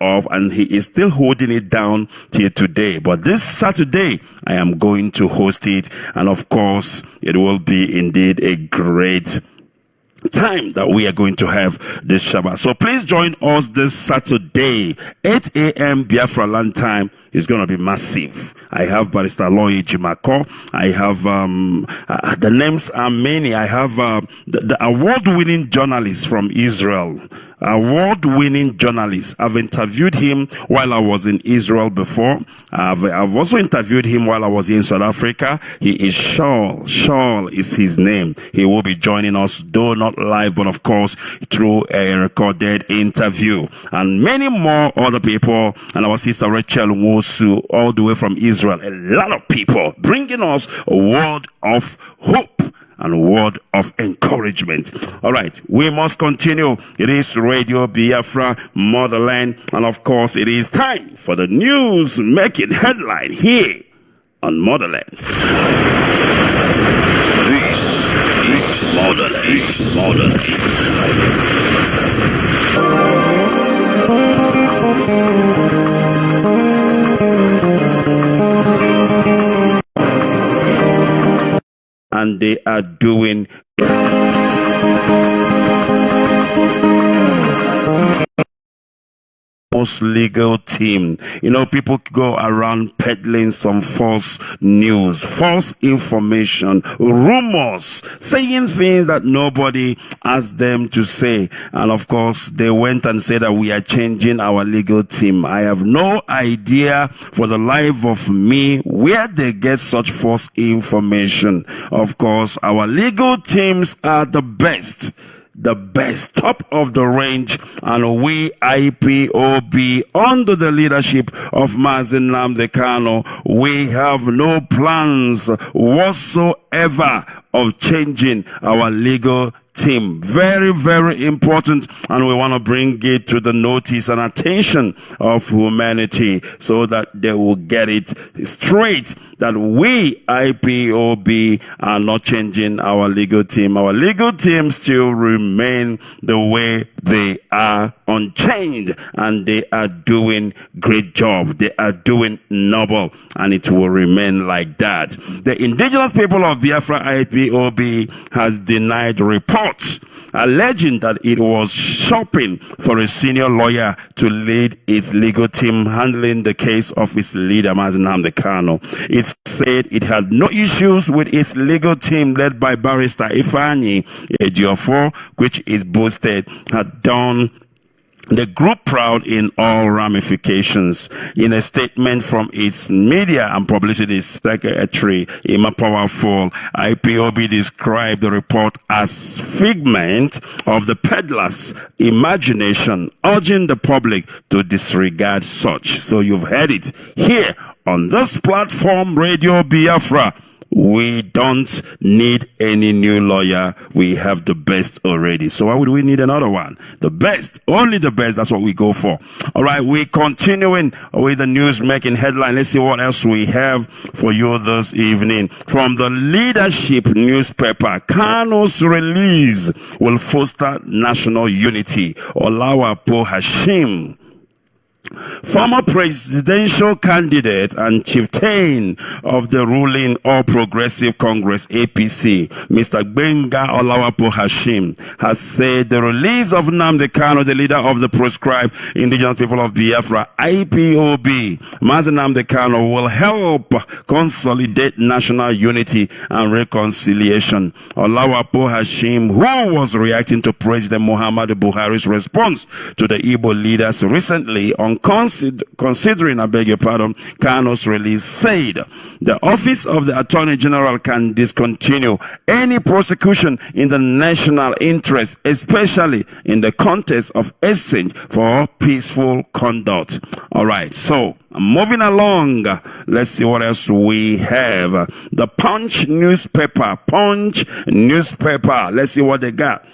off, and he is still holding it down till today. But this Saturday, I am going to host it, and of course, it will be indeed a great time that we are going to have this Shabbat. So please join us this Saturday, 8 a.m. Biafra land time. Is going to be massive. I have Barrister Loyi Jimako. I have the names are many. I have the award-winning journalist from Israel. Award-winning journalist. I've interviewed him while I was in Israel before. I've also interviewed him while I was in South Africa. He is Shaul. Shaul is his name. He will be joining us, though not live, but of course through a recorded interview. And many more other people. And our sister Rachel all the way from Israel. A lot of people bringing us a word of hope and a word of encouragement. All right, we must continue. It is Radio Biafra, Motherland, and of course it is time for the news making headline here on Motherland. This is Motherland. And they are doing most legal team. You know, people go around peddling some false news, false information, rumors, saying things that nobody asked them to say. And of course, they went and said that we are changing our legal team. I have no idea for the life of me where they get such false information. Of course, our legal teams are the best, top of the range, and we IPOB under the leadership of Mazi Ikechukwu Nov, we have no plans whatsoever of changing our legal team. Very, very important, and we want to bring it to the notice and attention of humanity so that they will get it straight that we IPOB are not changing our legal team. Our legal team still remain the way they are, unchanged, and they are doing great job. They are doing noble, and it will remain like that. The indigenous people of Biafra IPOB has denied reports alleging that it was shopping for a senior lawyer to lead its legal team handling the case of its leader, Mazi Ikechukwu Nov. It said it had no issues with its legal team led by Barrister Ifeanyi Ejiofor, which is boasted had done the group proud in all ramifications. In a statement from its media and publicity secretary, Ima Powerful, IPOB described the report as figment of the peddler's imagination, urging the public to disregard such. So you've heard it here on this platform, Radio Biafra. We don't need any new lawyer. We have the best already. So why would we need another one? The best, only the best. That's what we go for. All right, we're continuing with the news making headline. Let's see what else we have for you this evening. From the leadership newspaper, Kano's release will foster national unity. Olawapo Hashim, former presidential candidate and chieftain of the ruling All Progressive Congress APC, Mr. Gbenga Olawapo Hashim, has said the release of Nnamdi Kanu, the leader of the proscribed indigenous people of Biafra, IPOB, Mazi Nnamdi Kanu, will help consolidate national unity and reconciliation. Olawapo Hashim, who was reacting to President Muhammadu Buhari's response to the Igbo leaders recently on considering, I beg your pardon, Kanu's release, said the office of the Attorney General can discontinue any prosecution in the national interest, especially in the context of exchange for peaceful conduct. All right, so moving along, let's see what else we have. The Punch newspaper, let's see what they got.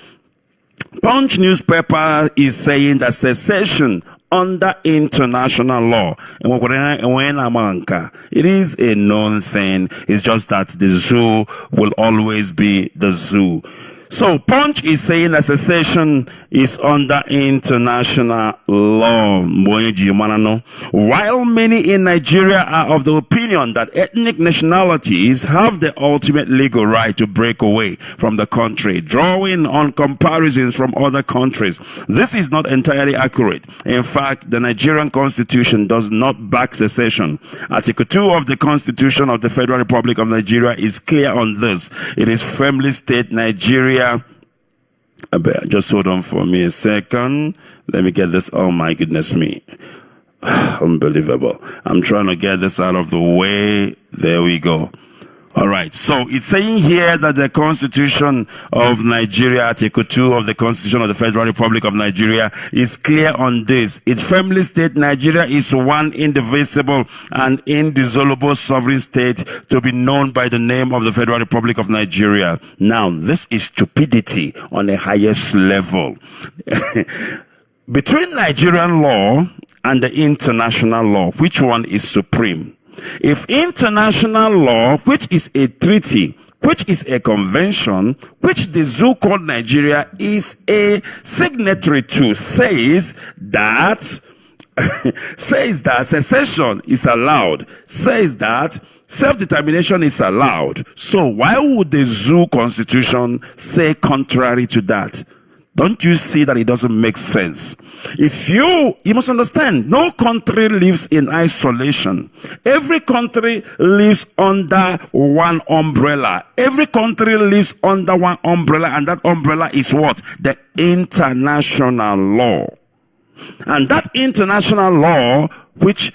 Punch newspaper is saying that secession under international law, it is a known thing. It's just that the zoo will always be the zoo. So Punch is saying that secession is under international law. While many in Nigeria are of the opinion that ethnic nationalities have the ultimate legal right to break away from the country, drawing on comparisons from other countries, this is not entirely accurate. In fact, the Nigerian Constitution does not back secession. Article 2 of the Constitution of the Federal Republic of Nigeria is clear on this. It is firmly stated Nigeria. Just hold on for me a second. Let me get this. Oh my goodness me. Unbelievable. I'm trying to get this out of the way. There we go. All right, so it's saying here that the Constitution of Nigeria, Article 2 of the Constitution of the Federal Republic of Nigeria, is clear on this. It firmly states Nigeria is one indivisible and indissoluble sovereign state to be known by the name of the Federal Republic of Nigeria. Now, this is stupidity on the highest level. Between Nigerian law and the international law, which one is supreme? If international law, which is a treaty, which is a convention, which the zoo called Nigeria is a signatory to, says that secession is allowed, says that self-determination is allowed. So why would the zoo constitution say contrary to that? Don't you see that it doesn't make sense? If you must understand, no country lives in isolation. Every country lives under one umbrella. Every country lives under one umbrella, and that umbrella is what? The international law. And that international law, which,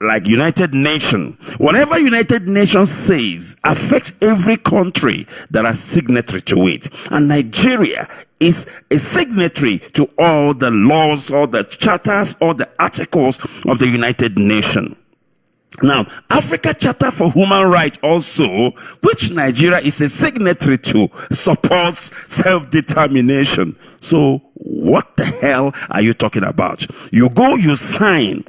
like United Nations, whatever United Nations says affects every country that are signatory to it. And Nigeria is a signatory to all the laws, all the charters, all the articles of the United Nations. Now, Africa Charter for Human Rights also, which Nigeria is a signatory to, supports self-determination. So what the hell are you talking about? You go, you sign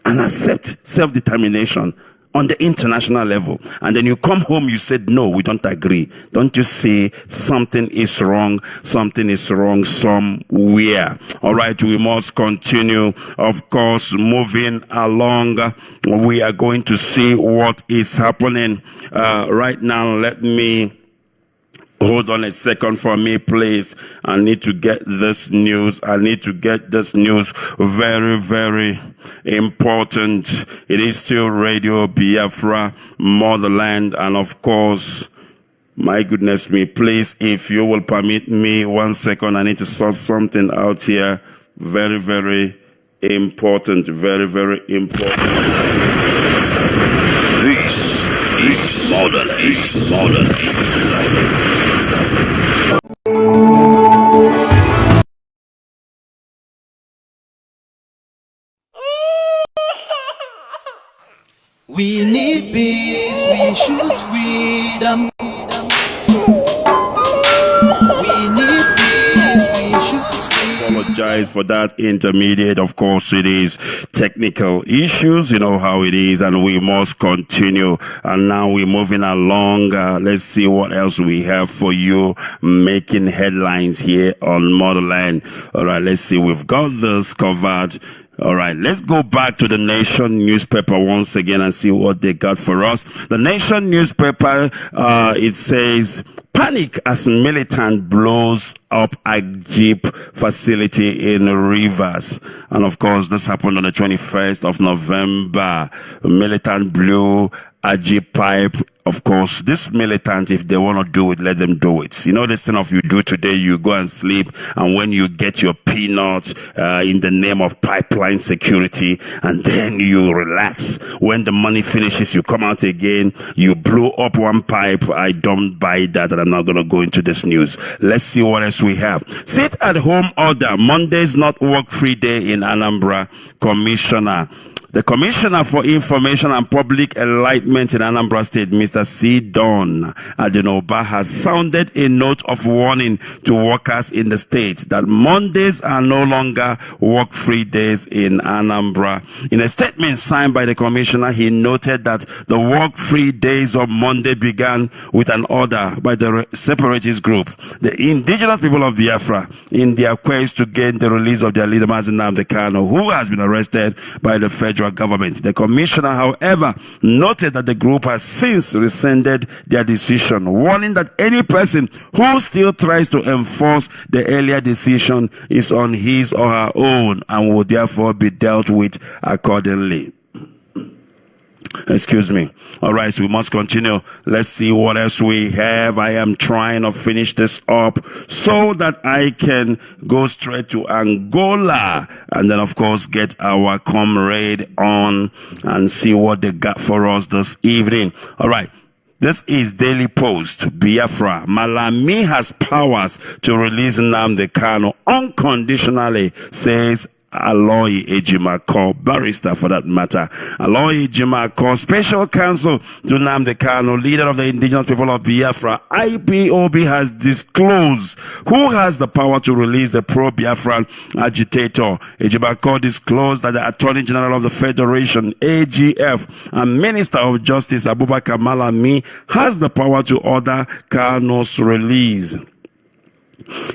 and accept self-determination on the international level, and then you come home, you said, no, we don't agree. Don't you see something is wrong? Something is wrong somewhere. All right, we must continue, of course, moving along. We are going to see what is happening right now. Let me hold on a second for me, please. I need to get this news. I need to get this news. Very, very important. It is still Radio Biafra, Motherland, and of course, my goodness me, please, if you will permit me 1 second, I need to sort something out here. Very, very important. Very, very important. This is Motherland. We need peace, we choose freedom. We need peace, we choose freedom. Apologize for that intermediate. Of course, it is technical issues. You know how it is, and we must continue. And now we're moving along. Let's see what else we have for you, making headlines here on Motherland. All right, let's see. We've got this covered. All right, let's go back to the Nation newspaper once again and see what they got for us. The Nation newspaper, it says, panic as militant blows up a Jeep facility in Rivers. And of course, this happened on the 21st of November. A militant blew a Jeep pipe. Of course, this militant, if they want to do it, let them do it. You know, this thing of you do today, you go and sleep, and when you get your peanuts in the name of pipeline security, and then you relax. When the money finishes, you come out again, you blow up one pipe. I don't buy that, and I'm not going to go into this news. Let's see what else we have. Sit at home order. Monday's not work free day in Anambra. Commissioner. The Commissioner for Information and Public Enlightenment in Anambra State, Mr. C. Don Adenoba, has sounded a note of warning to workers in the state that Mondays are no longer work-free days in Anambra. In a statement signed by the Commissioner, he noted that the work-free days of Monday began with an order by the separatist group, the indigenous people of Biafra, in their quest to gain the release of their leader Mazi Ikechukwu, who has been arrested by the federal government. The Commissioner, however, noted that the group has since rescinded their decision, warning that any person who still tries to enforce the earlier decision is on his or her own and will therefore be dealt with accordingly. Excuse me. All right, so we must continue. Let's see what else we have. I am trying to finish this up so that I can go straight to Angola and then, of course, get our comrade on and see what they got for us this evening. All right. This is Daily Post. Biafra. Malami has powers to release Nnamdi Kanu unconditionally, says Aloy Ejimako, barrister for that matter. Aloy Ejimako, special counsel to Nnamdi Kanu, leader of the indigenous people of Biafra, IPOB, has disclosed who has the power to release the pro-Biafran agitator. Ejimako disclosed that the Attorney General of the Federation, AGF, and Minister of Justice, Abubakar Malami, has the power to order Kanu's release.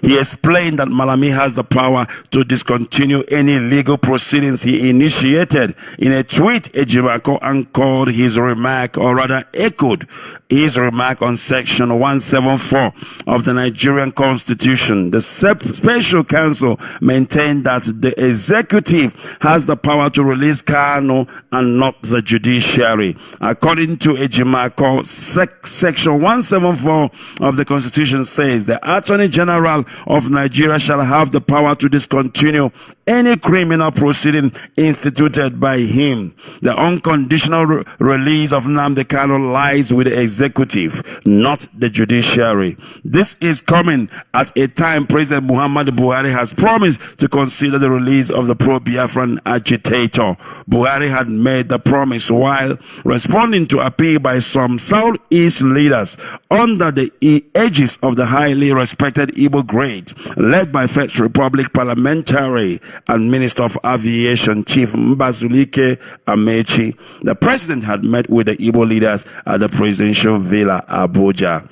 He explained that Malami has the power to discontinue any legal proceedings he initiated. In a tweet, Ejimako anchored his remark, or rather echoed his remark, on Section 174 of the Nigerian Constitution. The special counsel maintained that the executive has the power to release Kanu and not the judiciary. According to Ejimako, Section 174 of the Constitution says the Attorney General of Nigeria shall have the power to discontinue any criminal proceeding instituted by him. The unconditional release of Nnamdi Kanu lies with the executive, not the judiciary. This is coming at a time President Muhammadu Buhari has promised to consider the release of the pro-Biafran agitator. Buhari had made the promise while responding to appeal by some Southeast leaders under the aegis of the highly respected Igbo grade, led by First Republic parliamentary and Minister of Aviation Chief Mbazulike Amechi. The president had met with the Igbo leaders at the presidential villa Abuja.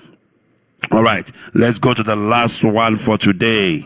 All right, let's go to the last one for today.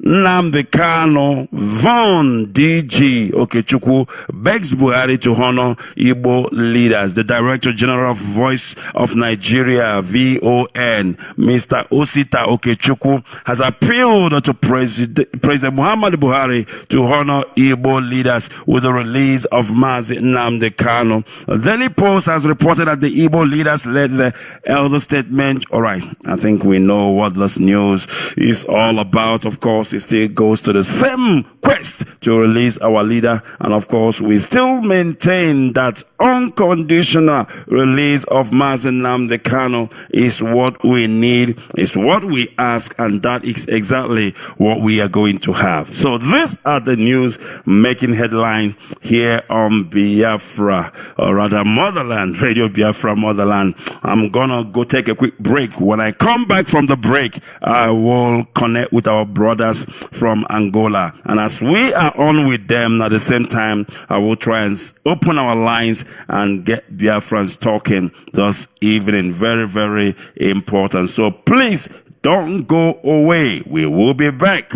Nnamdi Kanu, Von DG Ikechukwu begs Buhari to honor Igbo leaders. The Director General of Voice of Nigeria, VON, Mr. Osita Ikechukwu, has appealed to President Muhammadu Buhari to honor Igbo leaders with the release of Mazi Nnamdi Kanu. The Daily Post has reported that the Igbo leaders led the elder statement. All right, I think we know what this news is all about. Of course, it still goes to the same quest to release our leader, and of course we still maintain that unconditional release of Mazi Nnamdi Kanu is what we need, is what we ask, and that is exactly what we are going to have. So these are the news making headline here on Biafra, or rather Motherland, Radio Biafra Motherland. I'm gonna go take a quick break. When I come back from the break, I will connect with our brothers from Angola, and as we are on with them at the same time, I will try and open our lines and get Biafrans talking this evening. Very, very important. So please don't go away. We will be back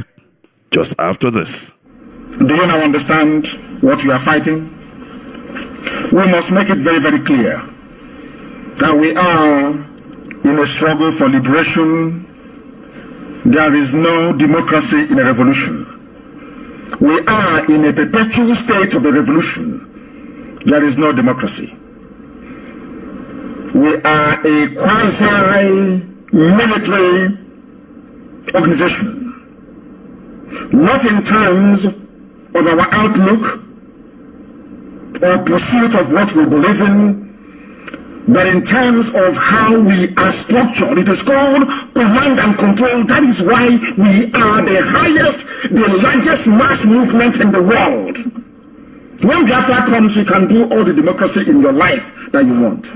just after this. Do you now understand what we are fighting? We must make it very, very clear that we are in a struggle for liberation. There is no democracy in a revolution. We are in a perpetual state of a revolution. There is no democracy. We are a quasi-military organization, not in terms of our outlook or pursuit of what we believe in, but in terms of how we are structured. It is called command and control. That is why we are the highest, the largest mass movement in the world. When Biafra comes, you can do all the democracy in your life that you want.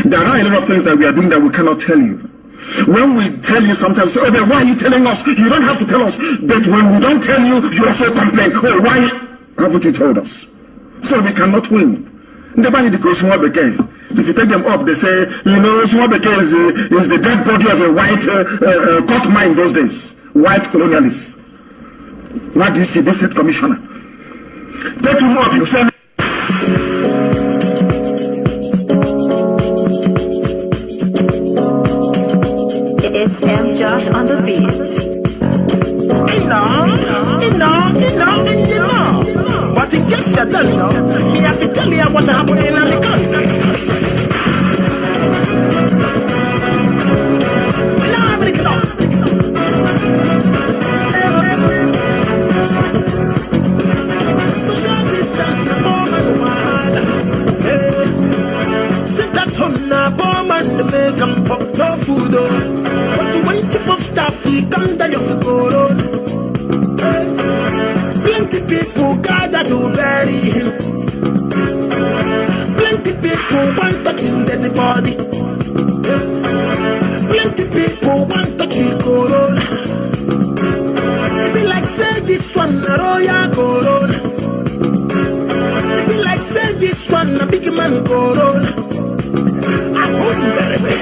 There are a lot of things that we are doing that we cannot tell you. When we tell you sometimes, oh, then why are you telling us? You don't have to tell us. But when we don't tell you, you also complain. Oh, why haven't you told us? So we cannot win. If you take them up, they say, you know, Swabeke is the dead body of a white court mine those days. White colonialists. What do you see, district commissioner? Take him up, you say. It's M. Josh on the beat. But in case you don't know, me have to tell you what happened in the country. Now break it up. Social distance, the bomb and one. Sit at home now, bomb and the make them pop no food. But you wait for stuff, you come down your food. Plenty people gather to bury him. Plenty people want touching dead body. Plenty people want touching corona. It be like say this one a royal corona. It be like say this one a big man corona. I wouldn't bury me.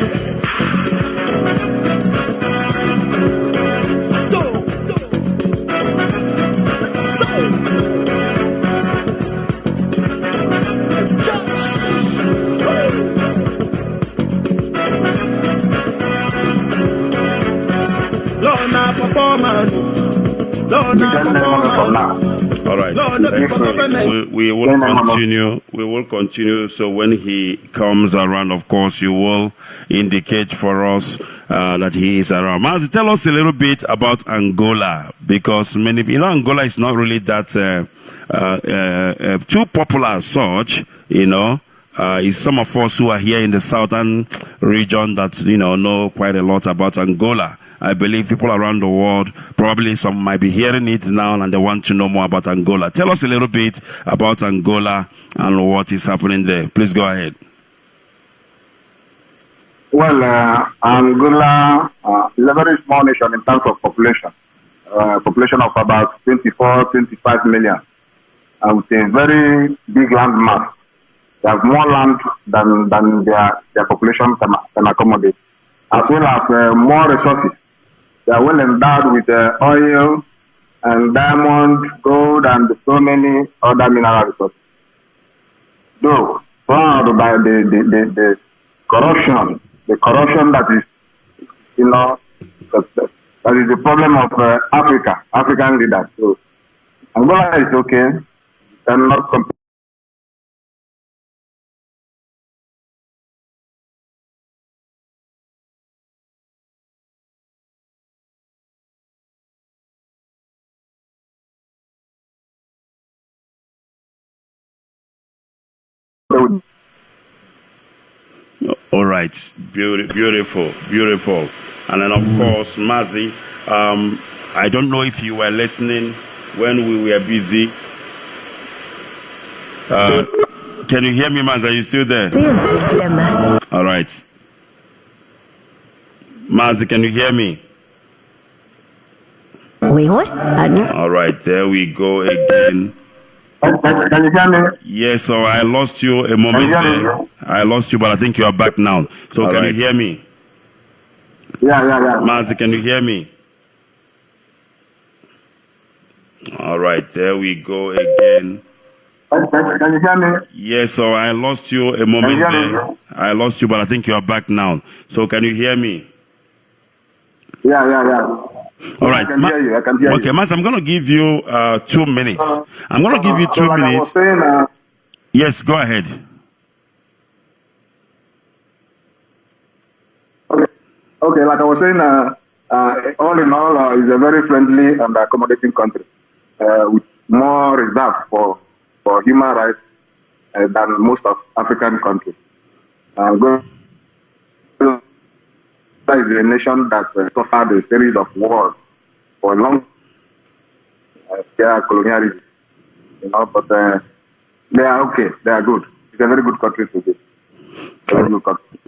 All right. We will continue. We will continue. So when he comes around, of course, you will indicate for us that he is around. Mazi, tell us a little bit about Angola, because many, you know, Angola is not really that too popular as such. You know, it's some of us who are here in the southern region that, you know quite a lot about Angola. I believe people around the world, probably some might be hearing it now and they want to know more about Angola. Tell us a little bit about Angola and what is happening there. Please go ahead. Well, Angola is a very small nation in terms of population. Population of about 24, 25 million. With a very big land mass. They have more land than their population can accommodate. As well as more resources. They are well endowed with oil and diamond, gold, and so many other mineral resources. Though proud by the corruption that is, that is the problem of African leaders. So Angola is okay, cannot compare. All right, beautiful. And then of course, Mazi, I don't know if you were listening when we were busy. Can you hear me, Mazi? Are you still there? All right. Mazi, can you hear me? All right, there we go again. Can you hear me? Yes, so I lost you a moment there. I lost you, but I think you are back now. So all can you hear me? Yeah. Mazi, can you hear me? All right, there we go again. Can you hear me? Yes, so I lost you a moment there. I lost you, but I think you are back now. So can you hear me? Yeah. All right. I can hear you. Okay, Mazi, I'm going to give you 2 minutes. I'm going to give you 2 like minutes. I was saying, Yes, go ahead. Okay, like I was saying, all in all, it's a very friendly and accommodating country with more reserve for human rights than most of African countries. Angola is a nation that suffered a series of wars for a long colonialism, but They are okay. They are good. It's a very good country to be.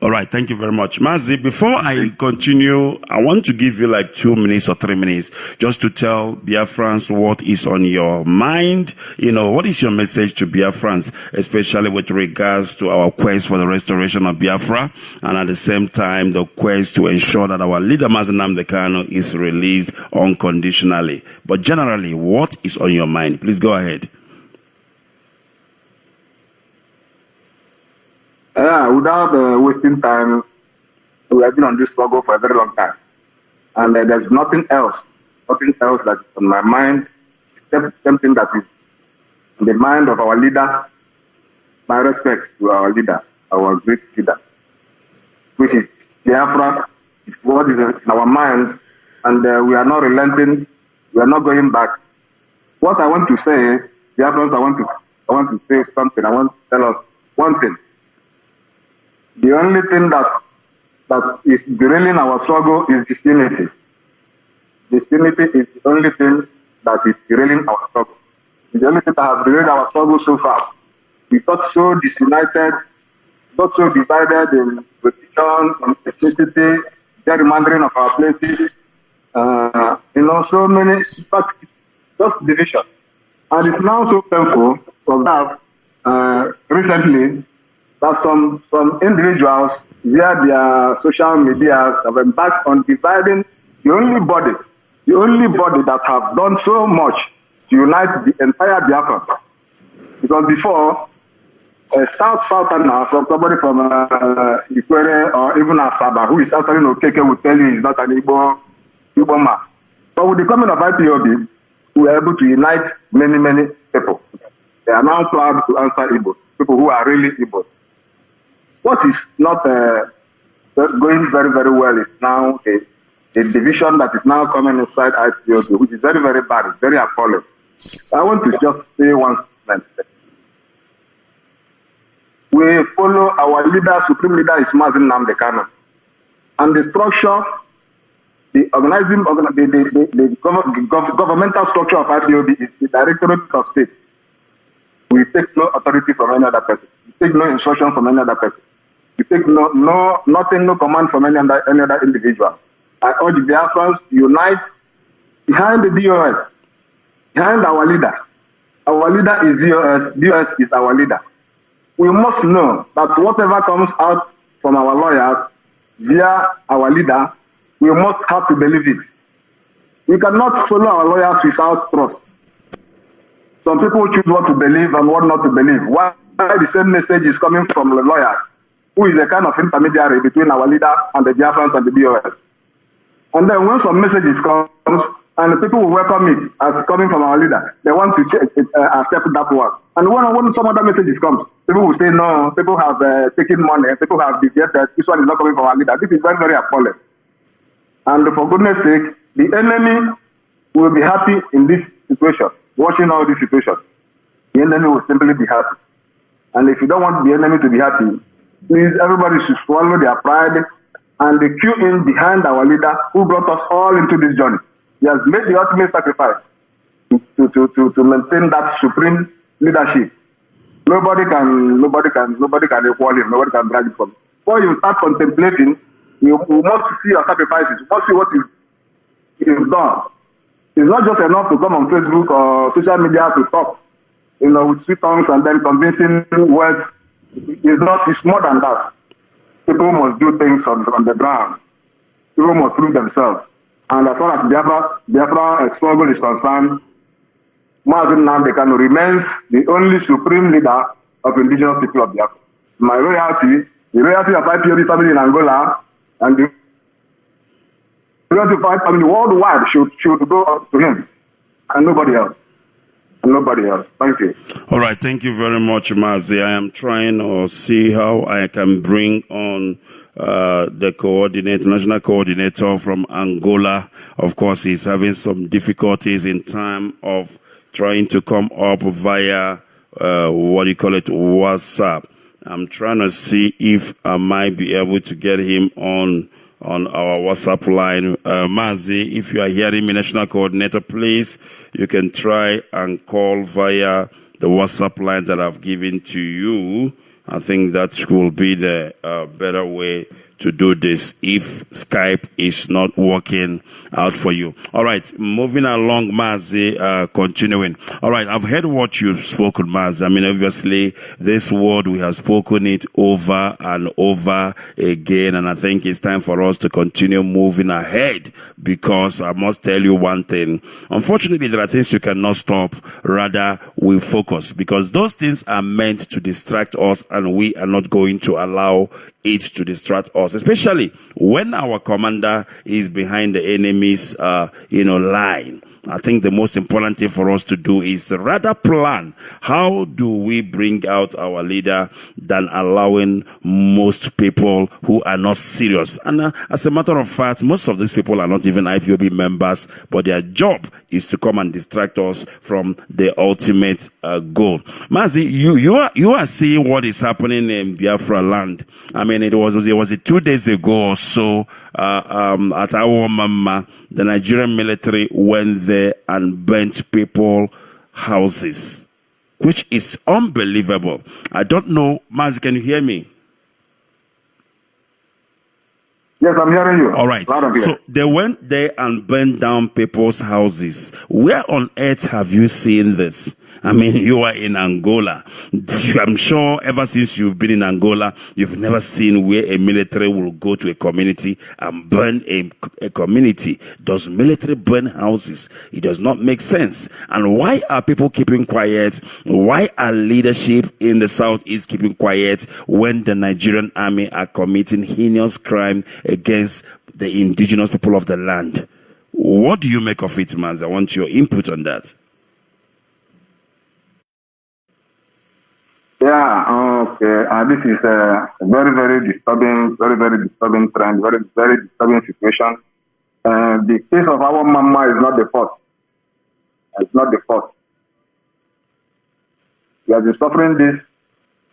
All right, thank you very much. Mazi, before I continue, I want to give you like 2 minutes or 3 minutes just to tell Biafrans what is on your mind. What is your message to Biafrans, especially with regards to our quest for the restoration of Biafra, and at the same time, the quest to ensure that our leader, Mazi Ikechukwu, is released unconditionally. But generally, what is on your mind? Please go ahead. Without wasting time, we have been on this struggle for a very long time. And there's nothing else that is on my mind, except something that is in the mind of our leader. My respect to our leader, our great leader, which is Biafra. It's what is in our mind, and we are not relenting. We are not going back. What I want to say, Biafrans, I want to say something. I want to tell us one thing. The only thing that is derailing our struggle is disunity. Disunity is the only thing that is derailing our struggle. It's the only thing that has derailed our struggle so far. We got so disunited, got so divided in religion, in ethnicity, gerrymandering of our places, so many, in fact, it's just division. And it's now so painful for that recently that some individuals via their social media have embarked on dividing the only body that have done so much to unite the entire Biafra. Because before, a Southerner, somebody from Ikwere or even Asaba, who is answering Okeke, will tell you he's not an Igbo man. But with the coming of IPOB, we were able to unite many, many people. They are now proud to answer Igbo, people who are really Igbo. What is not going very, very well is now the division that is now coming inside IPOB, which is very, very bad, very appalling. I want to just say one statement. We follow our leader, supreme leader is Mazi Ikechukwu, and the structure, the governmental structure of IPOB is the Directorate of State. We take no authority from any other person. We take no instruction from any other person. We take no command from any other individual. I urge the Biafrans to unite behind the DOS, behind our leader. Our leader is DOS. DOS is our leader. We must know that whatever comes out from our lawyers via our leader, we must have to believe it. We cannot follow our lawyers without trust. Some people choose what to believe and what not to believe. Why the same message is coming from the lawyers, who is a kind of intermediary between our leader and the Biafrans and the DOS. And then when some messages come, and the people will welcome it as coming from our leader, they want to accept that one. And when some other messages come, people will say, no, people have taken money, people have deviated, this one is not coming from our leader. This is very, very appalling. And for goodness sake, the enemy will be happy in this situation, watching all this situation. The enemy will simply be happy. And if you don't want the enemy to be happy, please, everybody should swallow their pride and they queue in behind our leader who brought us all into this journey. He has made the ultimate sacrifice to maintain that supreme leadership. Nobody can equal him. Nobody can drag it from him. Before you start contemplating, you must see your sacrifices. You must see what is done. It's not just enough to come on Facebook or social media to talk, with sweet tongues and then convincing words. It's more than that. People must do things on the ground. People must prove themselves. And as far as Biafra struggle is concerned, Mazi Ikechukwu remains the only supreme leader of indigenous people of Biafra. My royalty, the royalty of IPOB family in Angola, and the royalty of IPOB family worldwide should go up to him, and nobody else. Nobody else. Thank you. All right. Thank you very much, Mazi. I am trying to see how I can bring on the coordinator, national coordinator from Angola. Of course, he's having some difficulties in time of trying to come up via, WhatsApp. I'm trying to see if I might be able to get him on our WhatsApp line. Mazi, if you are hearing me, national coordinator, please, you can try and call via the WhatsApp line that I've given to you. I think that will be the better way to do this if Skype is not working out for you. All right, moving along, Mazi, continuing. All right, I've heard what you've spoken, Mazi. I mean, obviously, this word, we have spoken it over and over again, and I think it's time for us to continue moving ahead, because I must tell you one thing. Unfortunately, there are things you cannot stop. Rather, we focus, because those things are meant to distract us, and we are not going to allow it to distract us, especially when our commander is behind the enemy's, line. I think the most important thing for us to do is rather plan how do we bring out our leader than allowing most people who are not serious. And as a matter of fact, most of these people are not even IPOB members, but their job is to come and distract us from the ultimate goal. Mazi, you are seeing what is happening in Biafra land. I mean, it was 2 days ago or so at our mama, the Nigerian military went there and burnt people houses, which is unbelievable. I don't know, Mazi, can you hear me? Yes, I'm hearing you. All right. So they went there and burned down people's houses. Where on earth have you seen this? I mean, you are in Angola. I'm sure ever since you've been in Angola, you've never seen where a military will go to a community and burn a community. Does military burn houses? It does not make sense. And why are people keeping quiet? Why are leadership in the southeast keeping quiet when the Nigerian army are committing heinous crime against the indigenous people of the land? What do you make of it, Maz? I want your input on that. Yeah, okay. This is a very, very disturbing trend, very, very disturbing situation. The case of our mama is not the first. It's not the first. We have been suffering this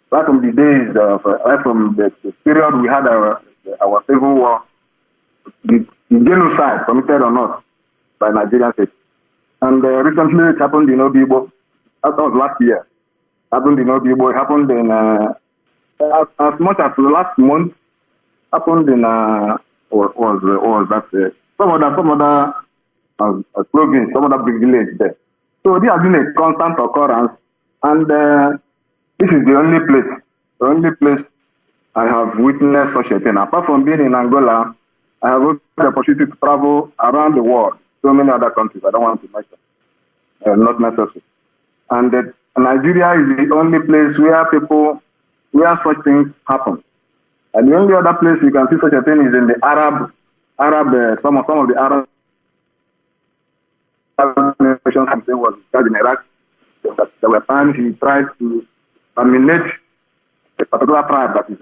right from the days of, from the period we had our civil war, the genocide committed on us by Nigerian state. And recently it happened in Obibo. That was last year. Happened in Obibo. It happened in as much as last month. Happened in some other province, some other big village there. So this has been a constant occurrence, and this is the only place I have witnessed such a thing. Apart from being in Angola, I have also had the opportunity to travel around the world, so many other countries. I don't want to mention, not necessary. And Nigeria is the only place where such things happen. And the only other place you can see such a thing is in the some of the Arab nations. There was in Iraq. There were times he tried to terminate a particular tribe that is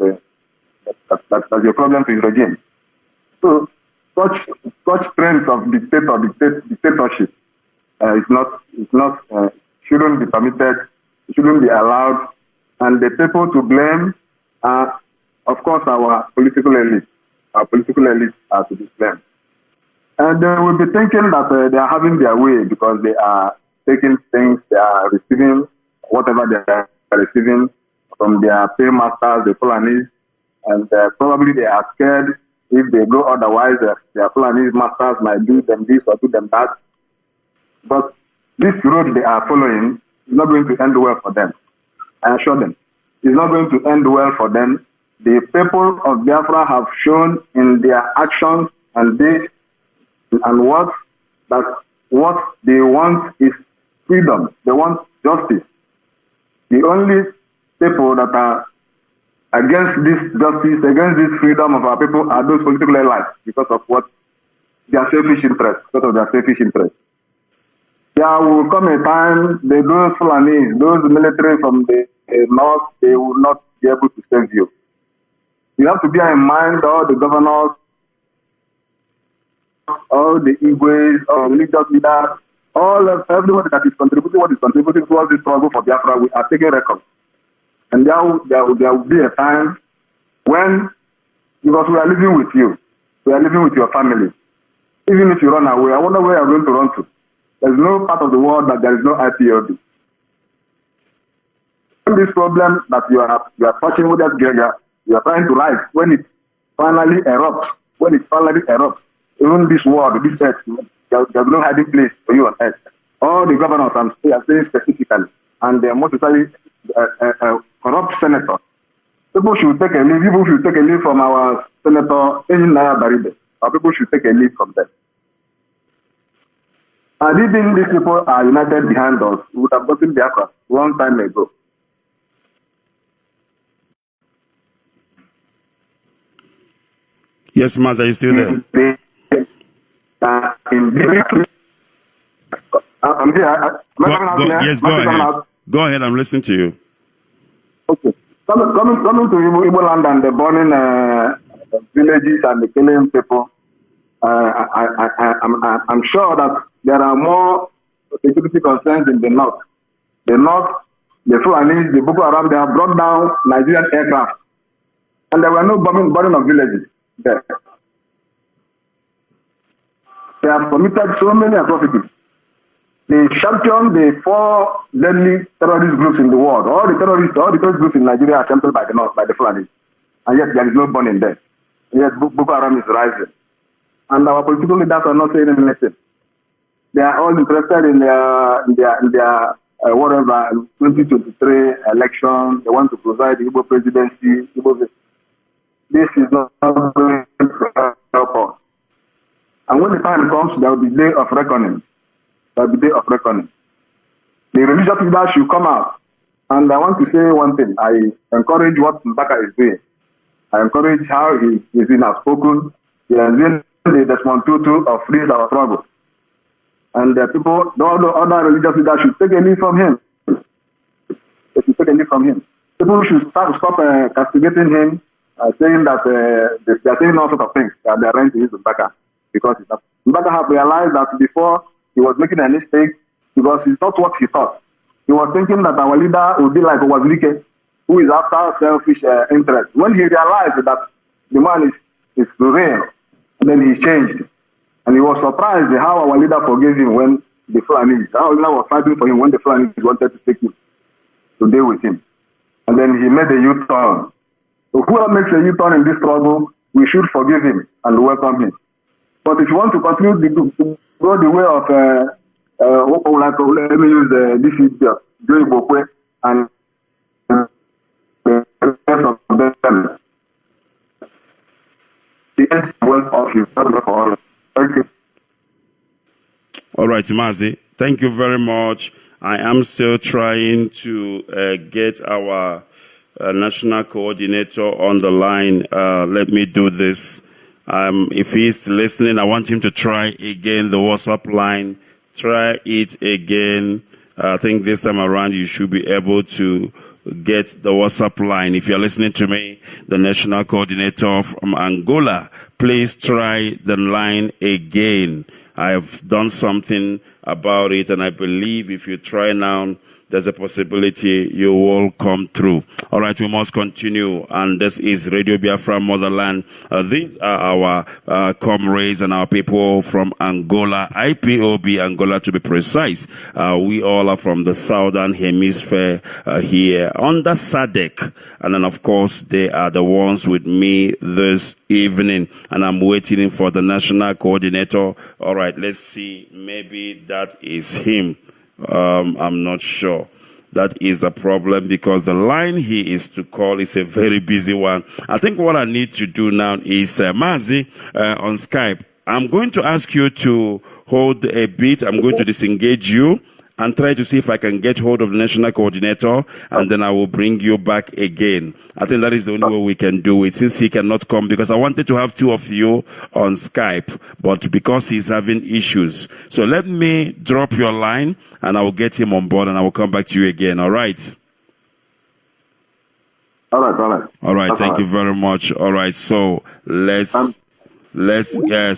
a problem to his regime. So such trends of dictatorship shouldn't be permitted, shouldn't be allowed, and the people to blame are, of course, our political elite. Our political elites are to be blamed. And they will be thinking that they are having their way because they are taking things, they are receiving whatever they are receiving from their paymasters, the Fulanis, and probably they are scared if they go otherwise, their Fulani masters might do them this or do them that. But this road they are following is not going to end well for them. I assure them. It's not going to end well for them. The people of Biafra have shown in their actions and deeds and words that what they want is freedom. They want justice. The only people that are against this justice, against this freedom of our people are those political elites because of what their selfish interest, because of their selfish interest. There will come a time those Fulanis, those military from the north, they will not be able to save you. You have to bear in mind all the governors, all the Igwes, all religious leaders, everybody that is contributing what is contributing towards this struggle for Biafra, we are taking record. And there will be a time when, because we are living with you, we are living with your family. Even if you run away, I wonder where you are going to run to. There is no part of the world that there is no IPOB. this problem that you are touching with that girl, you are trying to rise, when it finally erupts, even this world, this earth, there's no hiding place for you on earth. All the governors are saying specifically, and most especially corrupt senator. People should take a leave. People should take a leave from our Senator Ejinaya Baribe. Or people should take a leave from them. I didn't think these people are united behind us. We would have gotten Biafra long time ago. Yes, Mazi, are you still there? I'm here. Yes, go ahead. Go ahead, I'm listening to you. Okay. Coming to Igbo land and the burning villages and the killing people, I'm sure that there are more security concerns in the north. The north, the Fulanis, the Boko Haram, they have brought down Nigerian aircraft. And there were no burning of villages there. They have committed so many atrocities. They championed the 4 deadly terrorist groups in the world. All the terrorist groups in Nigeria are championed by the North, by the Fulanis. And yet there is no burning there. And yet Boko Haram is rising. And our political leaders are not saying anything. They are all interested in their whatever 2023 election. They want to provide the Igbo presidency. This is not going to help us. And when the time comes, there will be day of reckoning. The day of reckoning. The religious leaders should come out. And I want to say one thing. I encourage what Mbaka is doing. I encourage how he is been outspoken. He has been the Desmond Tutu of Freeze Our Struggle. And the people, all the other religious leaders should take a lead from him. They should take a lead from him. People should stop castigating him, saying that they are saying all sorts of things that they are trying to use Mbaka. Because Mbaka have realized that before he was making a mistake, because it's not what he thought. He was thinking that our leader would be like Owazirike, who is after selfish interest. When he realized that the man is real, then he changed. And he was surprised how our leader forgave him when the Fulanis, our leader was fighting for him when the Fulanis wanted to take him, to deal with him. And then he made a U-turn. So whoever makes a U-turn in this struggle, we should forgive him and welcome him. But if you want to continue to go the way of, let me use this idiot, Joey Bokwe, and the rest of them, the end of his for all. Thank you. All right, Mazi, thank you very much. I am still trying to get our national coordinator on the line. Let me do this. If he's listening, I want him to try again the WhatsApp line. Try it again. I think this time around you should be able to get the WhatsApp line. If you're listening to me, the national coordinator from Angola, please try the line again. I have done something about it, and I believe if you try now, there's a possibility you will come through. All right, we must continue. And this is Radio Biafra Motherland. These are our comrades and our people from Angola, IPOB Angola to be precise. We all are from the southern hemisphere here under SADC. And then, of course, they are the ones with me this evening. And I'm waiting for the national coordinator. All right, let's see. Maybe that is him. I'm not sure. That is the problem because the line he is to call is a very busy one. I think what I need to do now is, Mazi, on Skype, I'm going to ask you to hold a bit. I'm going to disengage you and try to see if I can get hold of the national coordinator, and then I will bring you back again. I think that is the only way we can do it, since he cannot come, because I wanted to have 2 of you on Skype, but because he's having issues. So let me drop your line, and I will get him on board, and I will come back to you again, all right? All right. All right, thank you very much. All right, so let's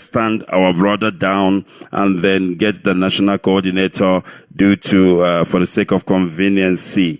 stand our brother down and then get the national coordinator due to, for the sake of conveniency,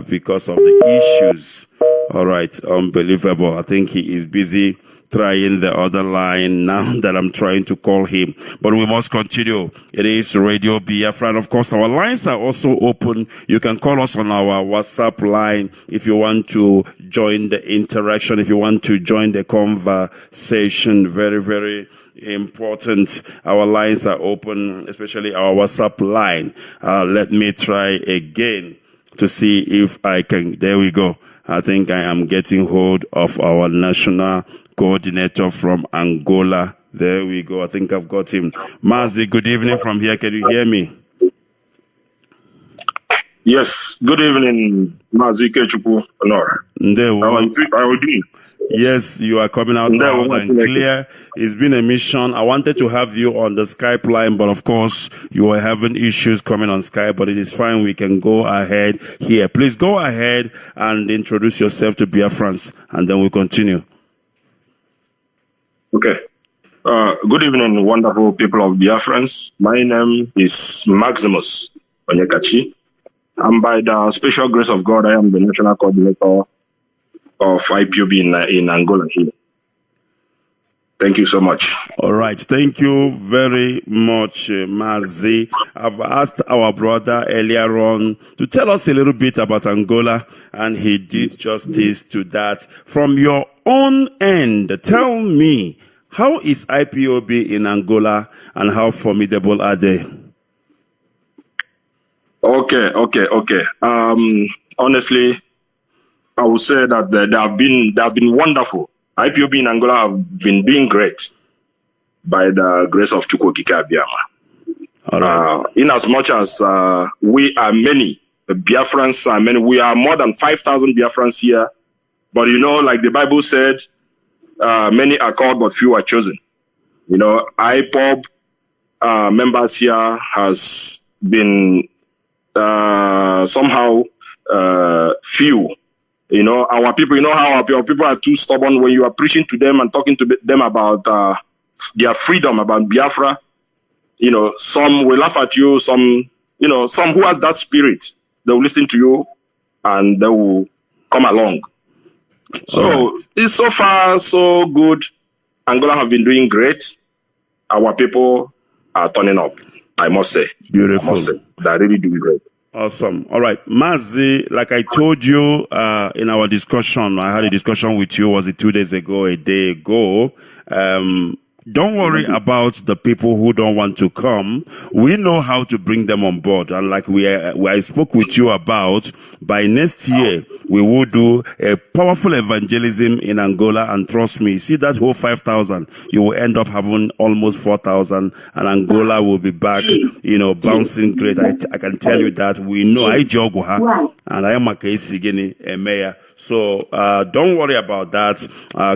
because of the issues All right, unbelievable. I think he is busy trying the other line now that I'm trying to call him. But we must continue. It is Radio Biafra. And of course, our lines are also open. You can call us on our WhatsApp line if you want to join the interaction, if you want to join the conversation. Very, very important. Our lines are open, especially our WhatsApp line. Let me try again to see if I can. There we go. I think I am getting hold of our national coordinator from Angola. There we go. I think I've got him. Mazi, good evening from here. Can you hear me? Yes. Good evening, Mazi Ikechukwu Nov. How are you doing? Yes, you are coming out loud and clear. It's been a mission. I wanted to have you on the Skype line, but of course, you were having issues coming on Skype, but it is fine. We can go ahead here. Please go ahead and introduce yourself to Biafrans, and then we'll continue. Okay. Good evening, wonderful people of Biafrans. My name is Maximus Onyekachi. And by the special grace of God, I am the national coordinator of IPOB in Angola here. Thank you so much. All right. Thank you very much, Mazi. I've asked our brother earlier on to tell us a little bit about Angola, and he did justice to that. From your own end, tell me, how is IPOB in Angola and how formidable are they? Okay. Honestly, I would say that they have been wonderful. IPOB in Angola have been doing great by the grace of Chukwu Abiyama. All right. In as much as we are many, the Biafrans are many, we are more than 5,000 Biafrans here. But you know, like the Bible said, many are called, but few are chosen. You know, IPOB members here has been somehow few. You know, our people, you know how our people are too stubborn when you are preaching to them and talking to them about their freedom, about Biafra. You know, some will laugh at you, some who has that spirit, they will listen to you and they will come along. So It's so far so good. Angola have been doing great. Our people are turning up, I must say. Beautiful. They're really doing great. Awesome. All right. Mazi, like I told you in our discussion, I had a discussion with you, was it 2 days ago, a day ago? Don't worry about the people who don't want to come. We know how to bring them on board. And like I spoke with you about, by next year, we will do a powerful evangelism in Angola. And trust me, see that whole 5,000, you will end up having almost 4,000 and Angola will be back, bouncing great. I can tell you that we know I jogo and I am a case a mayor. So don't worry about that.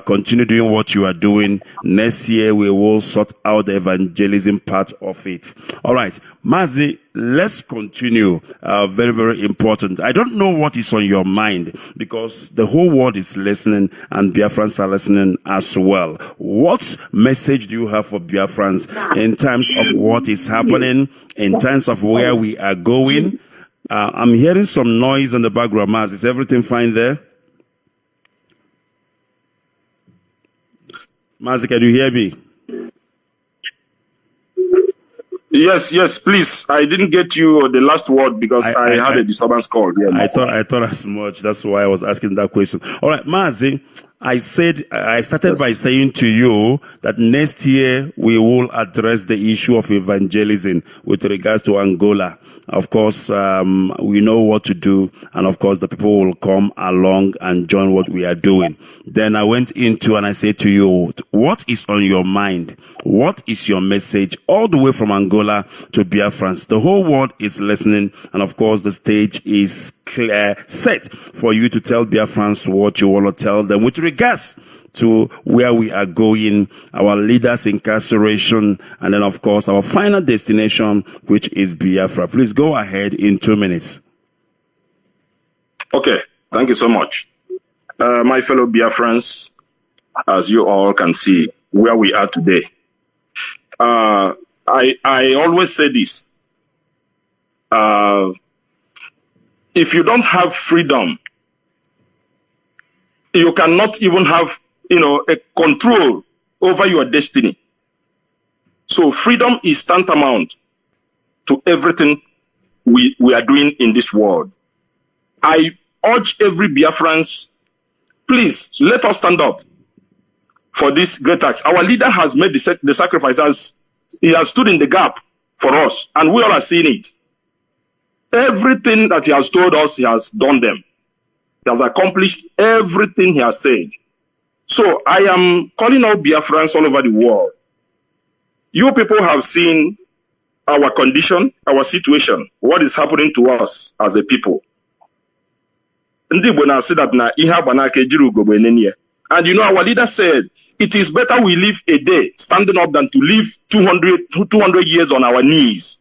Continue doing what you are doing. Next year, we will sort out the evangelism part of it. All right. Mazi, let's continue. Very, very important. I don't know what is on your mind because the whole world is listening and Biafrans are listening as well. What message do you have for Biafrans in terms of what is happening, in terms of where we are going? I'm hearing some noise in the background. Mazi, is everything fine there? Mazi, can you hear me? Yes, please. I didn't get you the last word because I had a disturbance call. Yeah, I thought as much. That's why I was asking that question. All right, Mazi, I started by saying to you that next year we will address the issue of evangelism with regards to Angola. Of course, we know what to do. And of course, the people will come along and join what we are doing. Then I went into and I said to you, what is on your mind? What is your message all the way from Angola to Biafrans? The whole world is listening. And of course, the stage is clear, set for you to tell Biafrans what you want to tell them with regards to where we are going, our leaders' incarceration, and then, of course, our final destination, which is Biafra. Please go ahead in 2 minutes. Okay, thank you so much. My fellow Biafrans, as you all can see, where we are today. I always say this. If you don't have freedom, you cannot even have, a control over your destiny. So freedom is tantamount to everything we are doing in this world. I urge every Biafrans, please let us stand up for this great act. Our leader has made the sacrifices. He has stood in the gap for us, and we all are seeing it. Everything that he has told us, he has done them. He has accomplished everything he has said. So I am calling out Biafrans all over the world. You people have seen our condition, our situation, what is happening to us as a people. And our leader said, it is better we live a day standing up than to live 200 years on our knees.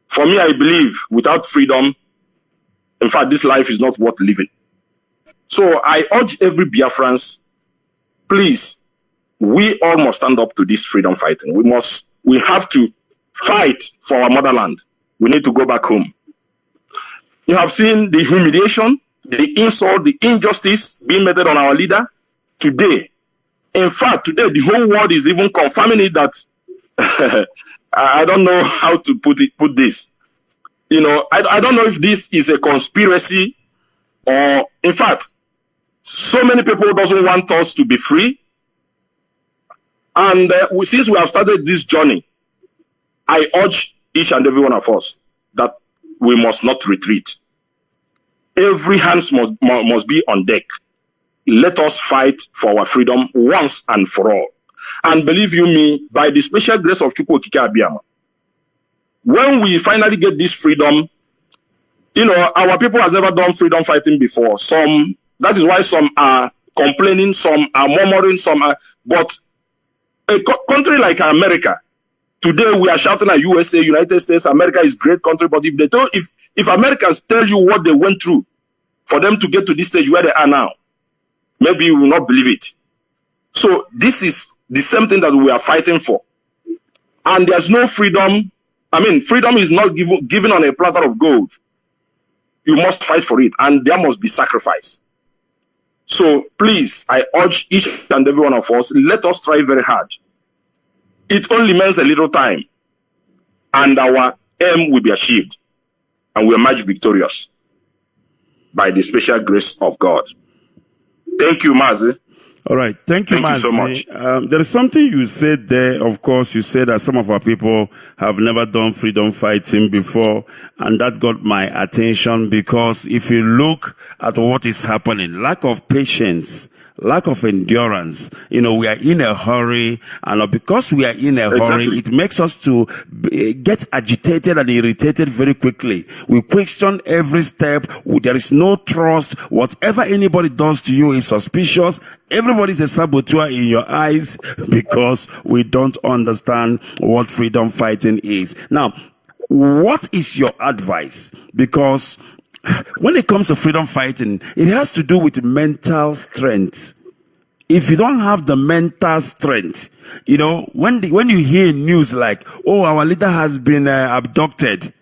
For me, I believe without freedom, in fact, this life is not worth living. So I urge every Biafrans, please, we all must stand up to this freedom fighting. We have to fight for our motherland. We need to go back home. You have seen the humiliation, the insult, the injustice being meted on our leader today. In fact, today the whole world is even confirming it that I don't know how to put this. I don't know if this is a conspiracy or, in fact, so many people doesn't want us to be free. And since we have started this journey, I urge each and every one of us that we must not retreat. Every hands must be on deck. Let us fight for our freedom once and for all. And believe you me, by the special grace of Chukwu Okike Abiyama, when we finally get this freedom, our people have never done freedom fighting before. That is why some are complaining, some are murmuring, but a country like America, today we are shouting at USA, United States, America is a great country, but if Americans tell you what they went through for them to get to this stage where they are now, maybe you will not believe it. So this is the same thing that we are fighting for. And there's no freedom. Freedom is not given on a platter of gold. You must fight for it, and there must be sacrifice. So please, I urge each and every one of us, let us try very hard. It only means a little time, and our aim will be achieved, and we emerge victorious by the special grace of God. Thank you, Mazi. All right. Thank you, Mazi. So much. There is something you said there. Of course, you said that some of our people have never done freedom fighting before, and that got my attention because if you look at what is happening, lack of patience, lack of endurance, we are in a hurry, and because we are in a hurry, it makes us to get agitated and irritated very quickly. We question every step. There is no trust. Whatever anybody does to you is suspicious. Everybody's a saboteur in your eyes because we don't understand what freedom fighting is. Now, what is your advice? Because when it comes to freedom fighting, it has to do with mental strength. If you don't have the mental strength, when you hear news like, oh, our leader has been abducted,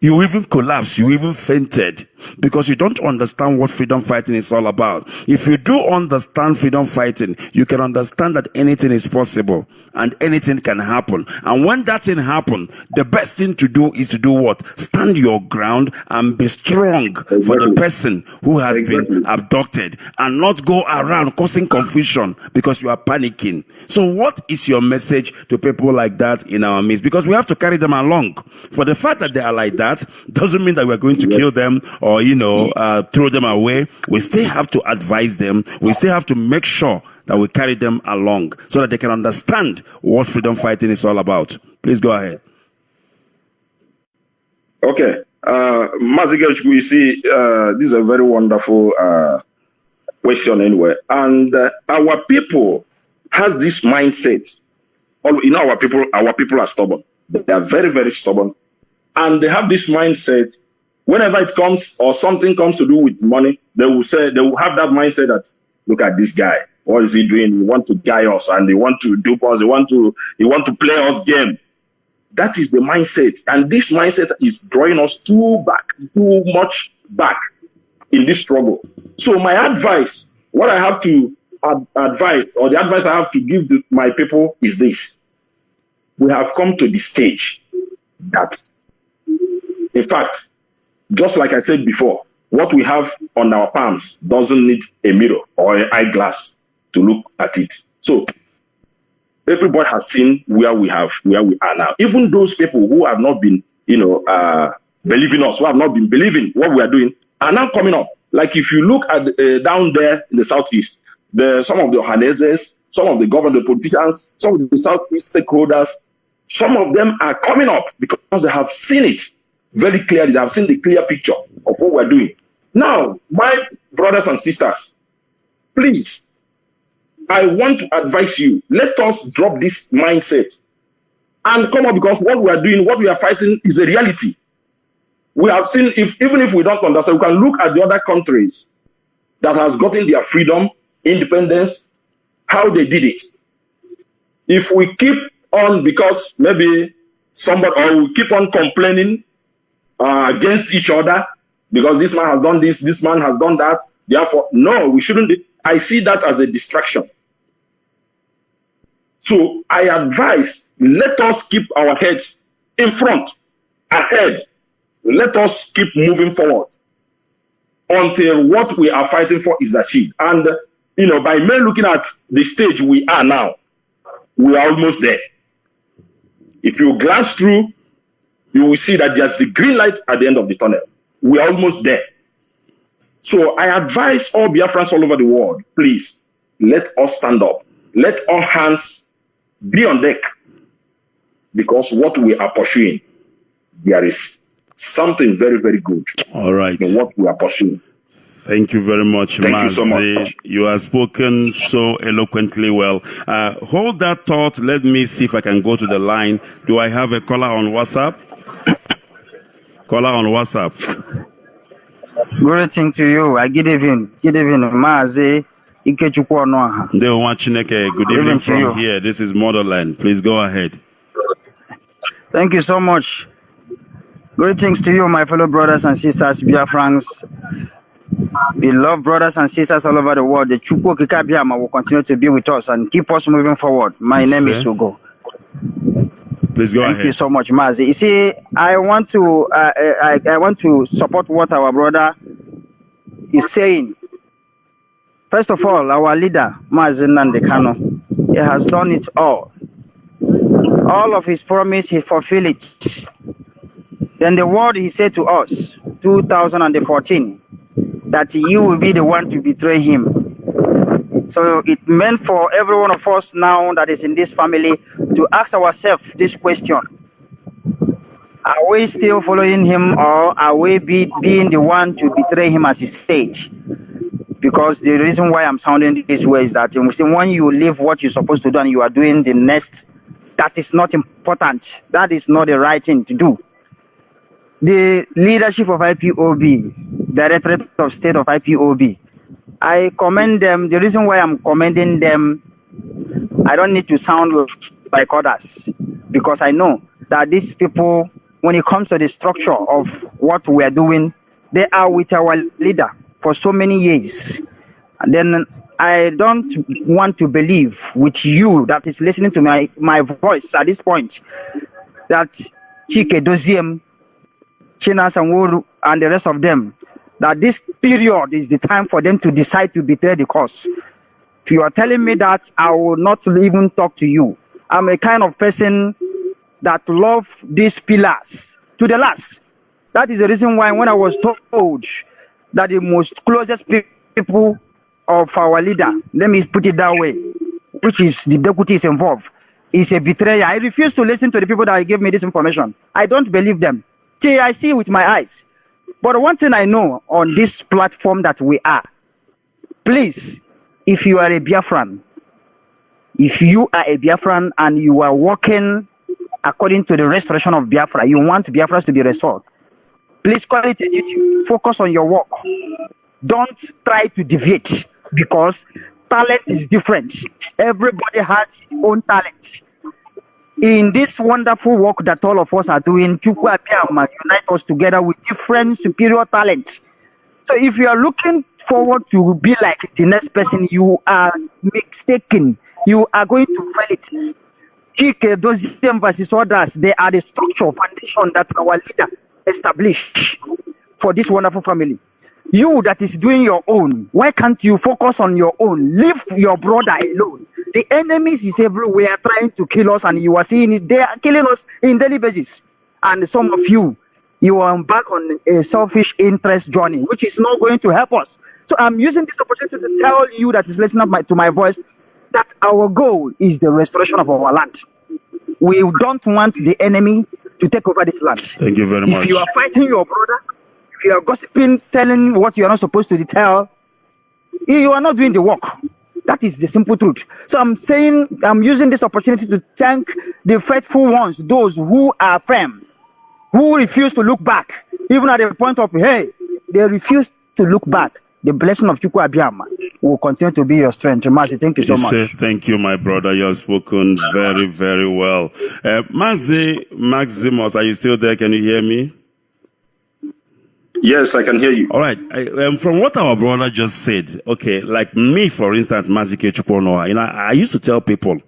you even collapse, you even fainted because you don't understand what freedom fighting is all about. If you do understand freedom fighting, you can understand that anything is possible and anything can happen. And when that thing happens, the best thing to do is to do what? Stand your ground and be strong for the person who has been abducted and not go around causing confusion because you are panicking. So what is your message to people like that in our midst? Because we have to carry them along. For the fact that they are like that doesn't mean that we're going to kill them or, throw them away. We still have to advise them. We still have to make sure that we carry them along so that they can understand what freedom fighting is all about. Please go ahead. Okay. Mazi Ikechukwu, you see, this is a very wonderful question anyway. And our people has this mindset. Our people are stubborn. They are very, very stubborn. And they have this mindset. Whenever it comes or something comes to do with money, they will have that mindset that, look at this guy. What is he doing? He want to guide us and they want to dupe us. He want to play us game. That is the mindset. And this mindset is drawing us too much back in this struggle. So my advice what I have to advise, or the advice I have to give my people is this. We have come to the stage that, in fact, just like I said before, what we have on our palms doesn't need a mirror or an eyeglass to look at it. So everybody has seen where we are now. Even those people who have not been, believing us, who have not been believing what we are doing, are now coming up. Like if you look at down there in the southeast, some of the Ohaneses, some of the government politicians, some of the southeast stakeholders, some of them are coming up because they have seen it very clearly. They have seen the clear picture of what we're doing. Now, my brothers and sisters, please, I want to advise you, let us drop this mindset and come up, because what we are doing, what we are fighting is a reality. We have seen, even if we don't understand, we can look at the other countries that has gotten their freedom, independence, how they did it. If we keep on, because maybe somebody, or we keep on complaining against each other, because this man has done this man has done that, therefore, no, we shouldn't. I see that as a distraction. So I advise, let us keep our heads in front, ahead. Let us keep moving forward until what we are fighting for is achieved. And, by me looking at the stage we are now, we are almost there. If you glance through, you will see that there's the green light at the end of the tunnel. We are almost there. So I advise all Biafrans all over the world, please, let us stand up. Let all hands be on deck. Because what we are pursuing, there is something very, very good. All right. In what we are pursuing. Thank you very much, Mazi. Thank you so much. You have spoken so eloquently well. Hold that thought. Let me see if I can go to the line. Do I have a caller on WhatsApp? Caller on WhatsApp. Greeting to you. Good evening. Good evening, Mazi Ikechukwu Nov. Good evening from here. This is Motherland. Please go ahead. Thank you so much. Greetings to you, my fellow brothers and sisters, Biafrans. Beloved brothers and sisters all over the world. The Chukwu Kikabiama will continue to be with us and keep us moving forward. My name is Sugo. Please go ahead. Thank you so much, Mazi. You see, I want to support what our brother is saying. First of all, our leader, Mazi Nandekano, he has done it all. All of his promise, he fulfilled it. Then the word he said to us, 2014, that you will be the one to betray him. So it meant for every one of us now that is in this family to ask ourselves this question. Are we still following him, or are we being the one to betray him as he said? Because the reason why I'm sounding this way is that when you leave what you're supposed to do and you are doing the next, that is not important. That is not the right thing to do. The leadership of IPOB, Directorate of State of IPOB, I commend them. The reason why I'm commending them, I don't need to sound like others, because I know that these people, when it comes to the structure of what we are doing, they are with our leader for so many years. And then I don't want to believe with you that is listening to my voice at this point that Chike Doziem, China Sanworu, and the rest of them, that this period is the time for them to decide to betray the cause. If you are telling me that, I will not even talk to you. I'm a kind of person that love these pillars to the last. That is the reason why when I was told that the most closest people of our leader, let me put it that way, which is the deputies involved, is a betrayer, I refuse to listen to the people that gave me this information. I don't believe them. I see with my eyes. But one thing I know on this platform that we are, please, if you are a Biafran, and you are working according to the restoration of Biafra, you want Biafras to be restored, please call it a duty. Focus on your work. Don't try to deviate, because talent is different. Everybody has his own talent. In this wonderful work that all of us are doing, Chukwu Abiyama unite us together with different superior talent. So if you are looking forward to be like the next person, you are mistaken. You are going to fail it. Chike, those versus others, they are the structure, foundation that our leader established for this wonderful family. You that is doing your own, why can't you focus on your own? Leave your brother alone. The enemies is everywhere trying to kill us, and you are seeing it. They are killing us in daily basis. And some of you are back on a selfish interest journey, which is not going to help us. So I'm using this opportunity to tell you that is listening to my voice that our goal is the restoration of our land. We don't want the enemy to take over this land. Thank you very much. If you are fighting your brother, if you are gossiping, telling what you are not supposed to tell, you are not doing the work. That is the simple truth. So I'm using this opportunity to thank the faithful ones, those who are firm, who refuse to look back, even at the point of, hey, they refuse to look back. The blessing of Chukwu Abiyama will continue to be your strength. Mazi, thank you so much. Thank you, my brother. You have spoken very, very well. Mazi Maximus, are you still there? Can you hear me? Yes, I can hear you. All right. From what our brother just said, okay, like me, for instance, Mazi Ikechukwu Nov, I used to tell people,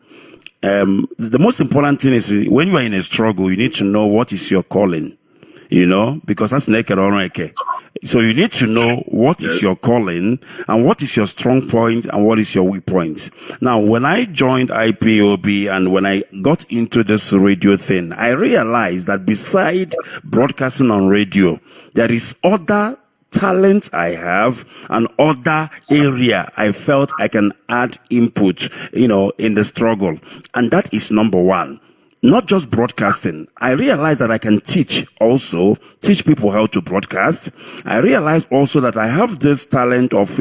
the most important thing is when you are in a struggle, you need to know what is your calling, because that's naked or naked. So you need to know what is your calling and what is your strong point and what is your weak point. Now, when I joined IPOB and when I got into this radio thing, I realized that besides broadcasting on radio, there is other talent I have and other area I felt I can add input, in the struggle. And that is number one. Not just broadcasting. I realized that I can teach people how to broadcast. I realized also that I have this talent of,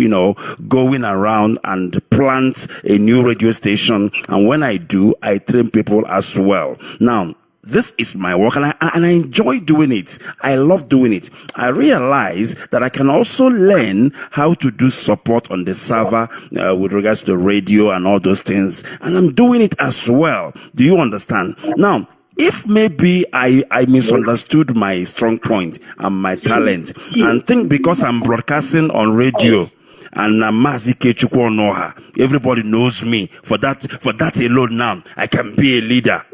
going around and plant a new radio station. And when I do, I train people as well. Now, this is my work and I enjoy doing it. I love doing it. I realize that I can also learn how to do support on the server with regards to radio and all those things. And I'm doing it as well. Do you understand? Now, if maybe I misunderstood my strong point and my talent and think because I'm broadcasting on radio and Mazi Ikechukwu Nov, everybody knows me for that alone now, I can be a leader.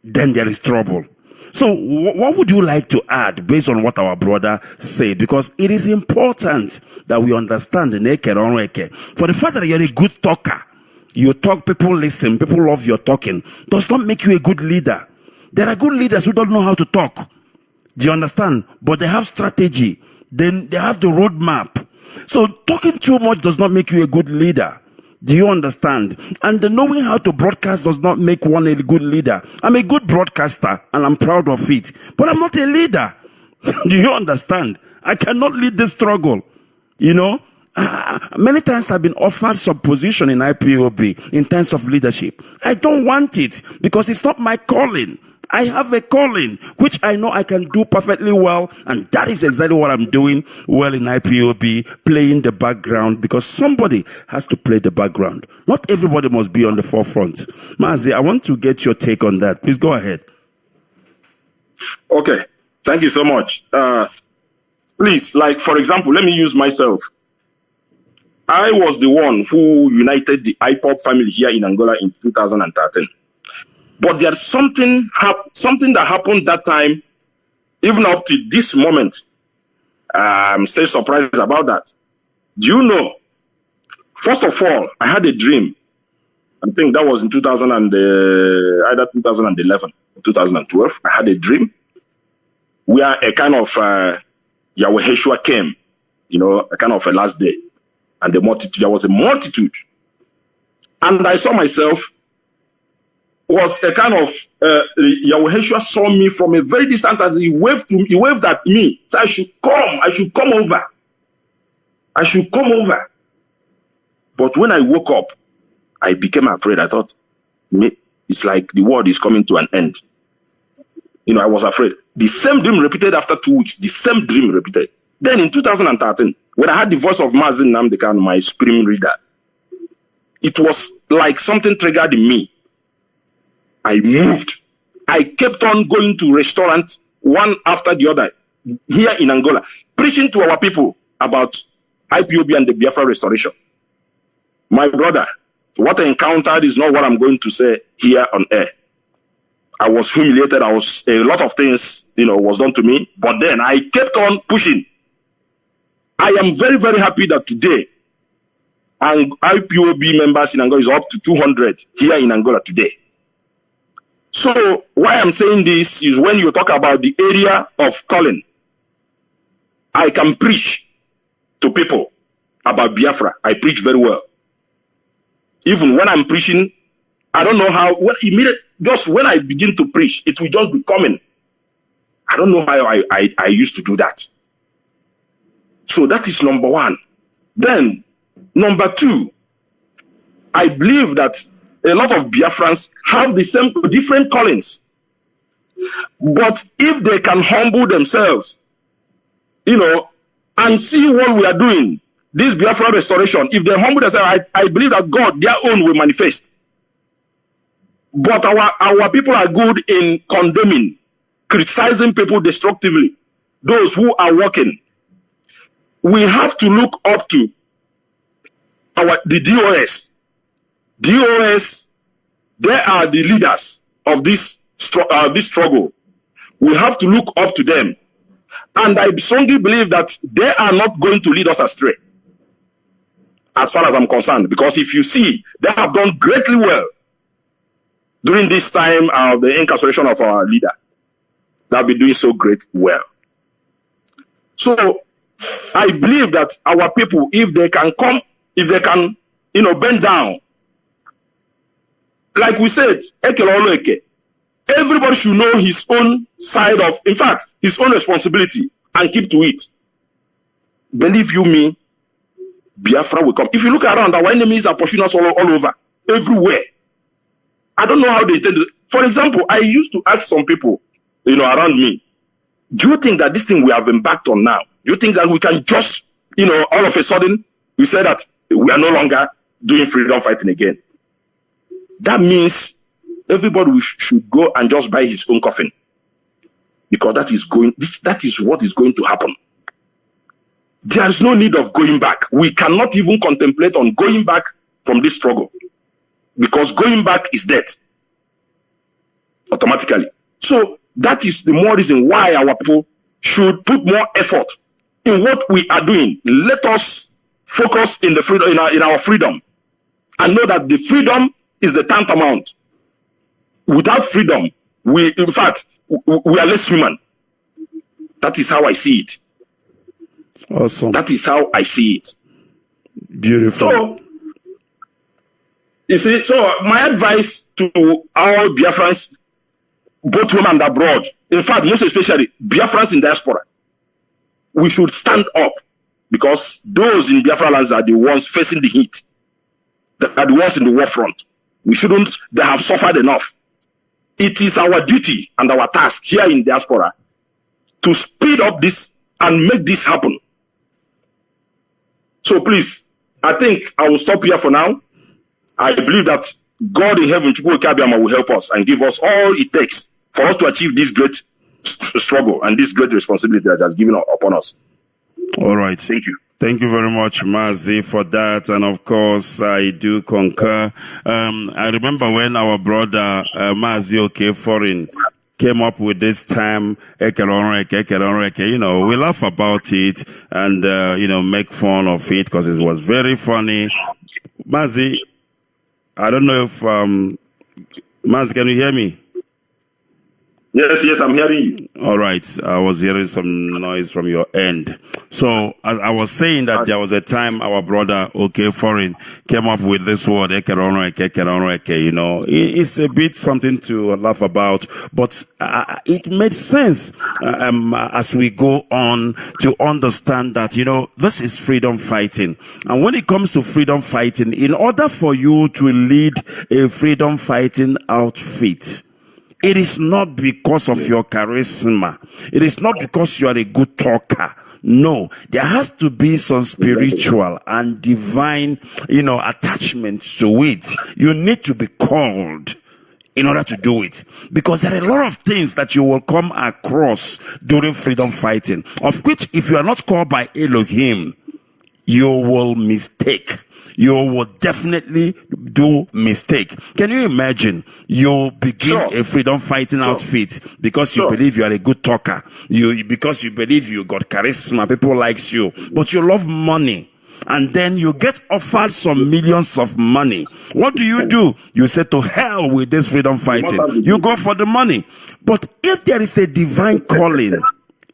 Then there is trouble. So what would you like to add based on what our brother said? Because it is important that we understand the naked on naked. For the fact that you're a good talker, you talk, people listen, people love your talking, does not make you a good leader. There are good leaders who don't know how to talk. Do you understand? But they have strategy. Then they have the roadmap. So talking too much does not make you a good leader. Do you understand? And the knowing how to broadcast does not make one a good leader. I'm a good broadcaster and I'm proud of it. But I'm not a leader. Do you understand? I cannot lead this struggle. Many times I've been offered some position in IPOB in terms of leadership. I don't want it because it's not my calling. I have a calling, which I know I can do perfectly well, and that is exactly what I'm doing well in IPOB, playing the background, because somebody has to play the background. Not everybody must be on the forefront. Mazi, I want to get your take on that. Please go ahead. Okay, thank you so much. Please, for example, let me use myself. I was the one who united the IPOB family here in Angola in 2013. But there's something that happened that time, even up to this moment. I'm still surprised about that. Do you know? First of all, I had a dream. I think that was in either 2011 or 2012. I had a dream where a kind of Yahweh Yeshua came, a kind of a last day. And there was a multitude. And I saw myself was a kind of Yahweh Yeshua saw me from a very distant, and he waved at me. So I should come over. But when I woke up, I became afraid. I thought, it's like the world is coming to an end. I was afraid. The same dream repeated after 2 weeks. The same dream repeated. Then in 2013, when I had the voice of Mazi Ikechukwu, my screen reader, it was like something triggered in me. I moved. I kept on going to restaurants one after the other here in Angola, preaching to our people. about IPOB and the Biafra restoration. My brother, what I encountered is not what I'm going to say here on air. I was humiliated. A lot of things, was done to me. But then I kept on pushing. I am very, very happy that today, and IPOB members in Angola is up to 200 here in Angola today. So why I'm saying this is when you talk about the area of calling, I can preach to people about Biafra. I preach very well. Even when I'm preaching, I don't know how, just when I begin to preach, it will just be coming. I don't know how I used to do that. So that is number one. Then, number two, I believe that a lot of Biafrans have the same different callings. But if they can humble themselves, and see what we are doing, this Biafra restoration, if they humble themselves, I believe that God, their own, will manifest. But our people are good in condemning, criticizing people destructively, those who are working. We have to look up to the DOS. DOS, they are the leaders of this struggle. We have to look up to them. And I strongly believe that they are not going to lead us astray, as far as I'm concerned. Because if you see, they have done greatly well during this time of the incarceration of our leader. They have been doing so great well. So I believe that our people, if they can come, if they can, bend down, like we said, everybody should know his own side of, in fact, his own responsibility and keep to it. Believe you me, Biafra will come. If you look around, our enemies are pursuing us all over, everywhere. I don't know how they intend to. For example, I used to ask some people, around me, do you think that this thing we have embarked on now, do you think that we can just, all of a sudden, we say that we are no longer doing freedom fighting again? That means everybody should go and just buy his own coffin, because that is what is going to happen. There is no need of going back. We cannot even contemplate on going back from this struggle, because going back is death automatically. So that is the more reason why our people should put more effort in what we are doing. Let us focus in the freedom, in our freedom, and know that the freedom is the tantamount. Without freedom, we are less human. That is how I see it. Awesome. That is how I see it. Beautiful. So, you see, my advice to all Biafrans, both home and abroad, in fact, most especially Biafrans in diaspora, we should stand up, because those in Biafra lands are the ones facing the heat. They are the ones in the war front. They have suffered enough. It is our duty and our task here in diaspora to speed up this and make this happen. So please, I think I will stop here for now. I believe that God in heaven, will help us and give us all it takes for us to achieve this great struggle and this great responsibility that has given upon us. All right. Thank you. Thank you very much, Mazi, for that. And of course, I do concur. I remember when our brother, Mazi Ikechukwu came up with this term, we laugh about it and, make fun of it because it was very funny. Mazi, I don't know if, Mazi, can you hear me? Yes, I'm hearing you. All right. I was hearing some noise from your end. So as I was saying that there was a time our brother, Ikechukwu, came up with this word, it's a bit something to laugh about, but it made sense as we go on to understand that, this is freedom fighting. And when it comes to freedom fighting, in order for you to lead a freedom fighting outfit, it is not because of your charisma. It is not because you are a good talker. No, there has to be some spiritual and divine, attachment to it. You need to be called in order to do it. Because there are a lot of things that you will come across during freedom fighting, of which if you are not called by Elohim, you will mistake. You will definitely do mistake. Can you imagine you begin a freedom fighting outfit because you believe you are a good talker, because you believe you got charisma, people likes you, but you love money, and then you get offered some millions of money. What do? You say, to hell with this freedom fighting. You go for the money. But if there is a divine calling,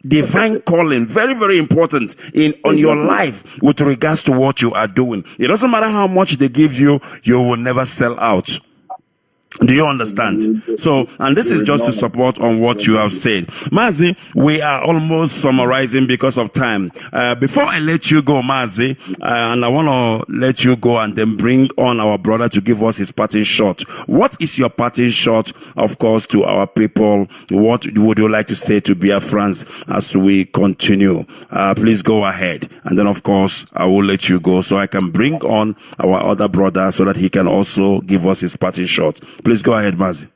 very, very important on your life with regards to what you are doing, it doesn't matter how much they give you, you will never sell out. Do you understand? So, and this is just to support on what you have said. Mazi, we are almost summarizing because of time. Before I let you go, Mazi, and I want to let you go and then bring on our brother to give us his parting shot. What is your parting shot, of course, to our people? What would you like to say to Biafrans as we continue? Please go ahead. And then, of course, I will let you go so I can bring on our other brother so that he can also give us his parting shot. Please go ahead, Mazi.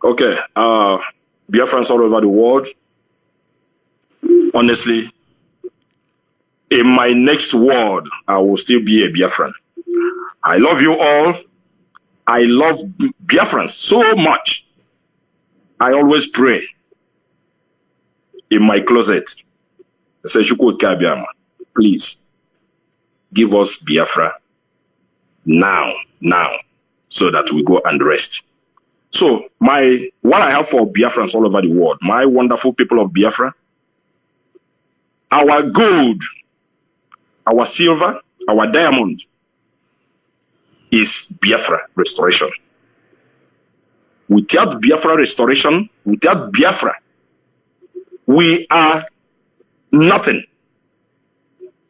Okay. Biafrans all over the world, honestly, in my next word, I will still be a Biafran. I love you all. I love Biafrans so much. I always pray in my closet. I say, please give us Biafra now, so that we go and rest. So what I have for Biafrans all over the world, my wonderful people of Biafra, our gold, our silver, our diamond is Biafra restoration. Without Biafra restoration, without Biafra, we are nothing.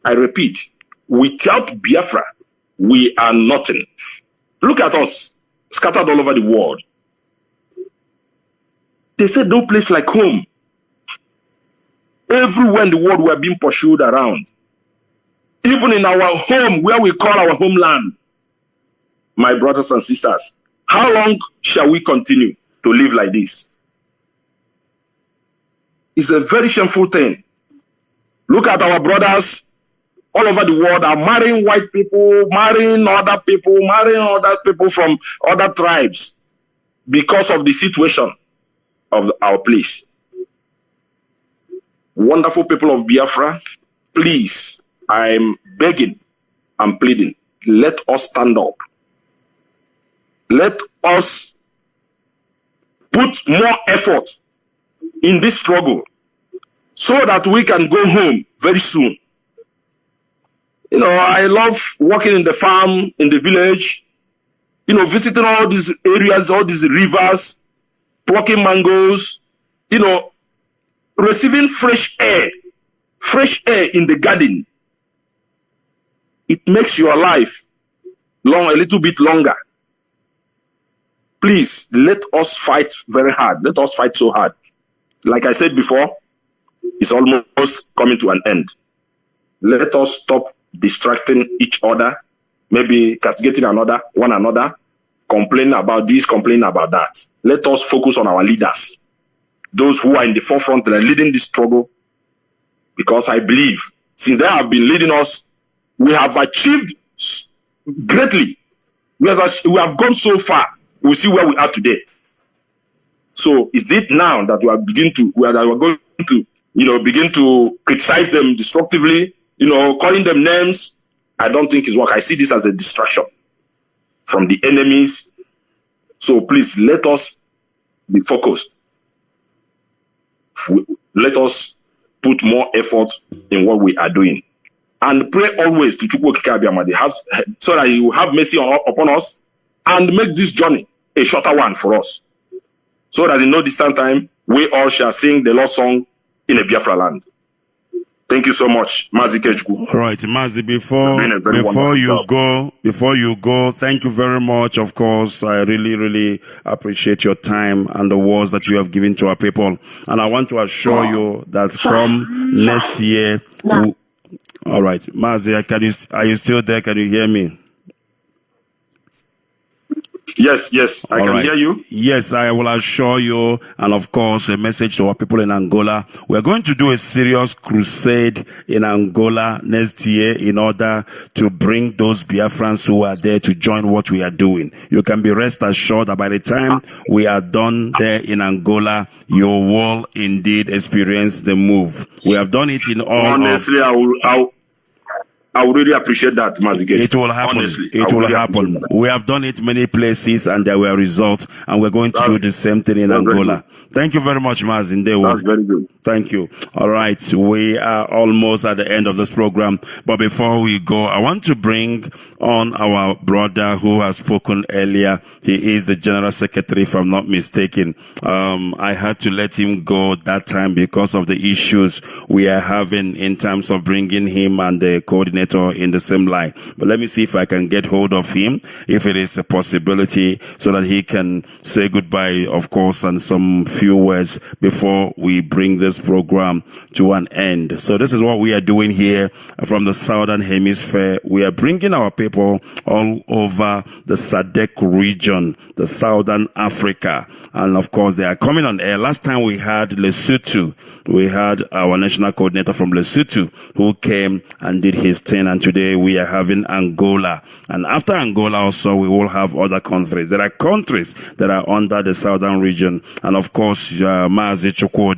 I repeat, without Biafra, we are nothing. Look at us, scattered all over the world. They said no place like home. Everywhere in the world we are being pursued around. Even in our home, where we call our homeland. My brothers and sisters, how long shall we continue to live like this? It's a very shameful thing. Look at our brothers all over the world are marrying white people, marrying other people from other tribes because of the situation of our place. Wonderful people of Biafra, please, I'm begging, I'm pleading, let us stand up. Let us put more effort in this struggle so that we can go home very soon. You know, I love working in the farm, in the village, you know, visiting all these areas, all these rivers, plucking mangoes, you know, receiving fresh air in the garden. It makes your life a little bit longer. Please, let us fight very hard. Let us fight so hard. Like I said before, it's almost coming to an end. Let us stop distracting each other, maybe castigating one another, complaining about this, complaining about that. Let us focus on our leaders, those who are in the forefront that are leading this struggle, because I believe since they have been leading us, we have achieved greatly. We have gone so far. We see where we are today. So is it now that we are going to, you know, begin to criticize them destructively? You know, calling them names, I don't think is work. I see this as a distraction from the enemies. So please, let us be focused. Let us put more effort in what we are doing. And pray always to Chukwu Okike so that He will have mercy upon us and make this journey a shorter one for us. So that in no distant time, we all shall sing the Lord's song in a Biafra land. Thank you so much, Mazi Ikechukwu. All right, Mazi, before you go, thank you very much. Of course, I really, really appreciate your time and the words that you have given to our people. And I want to assure you that from next year, all right, Mazi, are you still there? Can you hear me? Yeah. Yes, I can hear you. Yes, I will assure you, and of course, a message to our people in Angola. We're going to do a serious crusade in Angola next year in order to bring those Biafrans who are there to join what we are doing. You can be rest assured that by the time we are done there in Angola, you will indeed experience the move. We have done it in all. Honestly, I would really appreciate that, Mazi Ikechukwu. It will happen. Honestly, It will happen. We have done it many places and there were results, and we're going to do the same thing in Angola. Thank you very much, Mazi. That's very good. Thank you. All right. We are almost at the end of this program. But before we go, I want to bring on our brother who has spoken earlier. He is the General Secretary, if I'm not mistaken. I had to let him go that time because of the issues we are having in terms of bringing him and the coordinator in the same line. But let me see if I can get hold of him, if it is a possibility, so that he can say goodbye, of course, and some few words before we bring this program to an end. So this is what we are doing here from the Southern Hemisphere. We are bringing our people all over the SADC region, the Southern Africa. And of course, they are coming on air. Last time we had Lesotho. We had our national coordinator from Lesotho who came and did his thing. And today we are having Angola. And after Angola also, we will have other countries. There are countries that are under the Southern region. And of course, Mazi Ikechukwu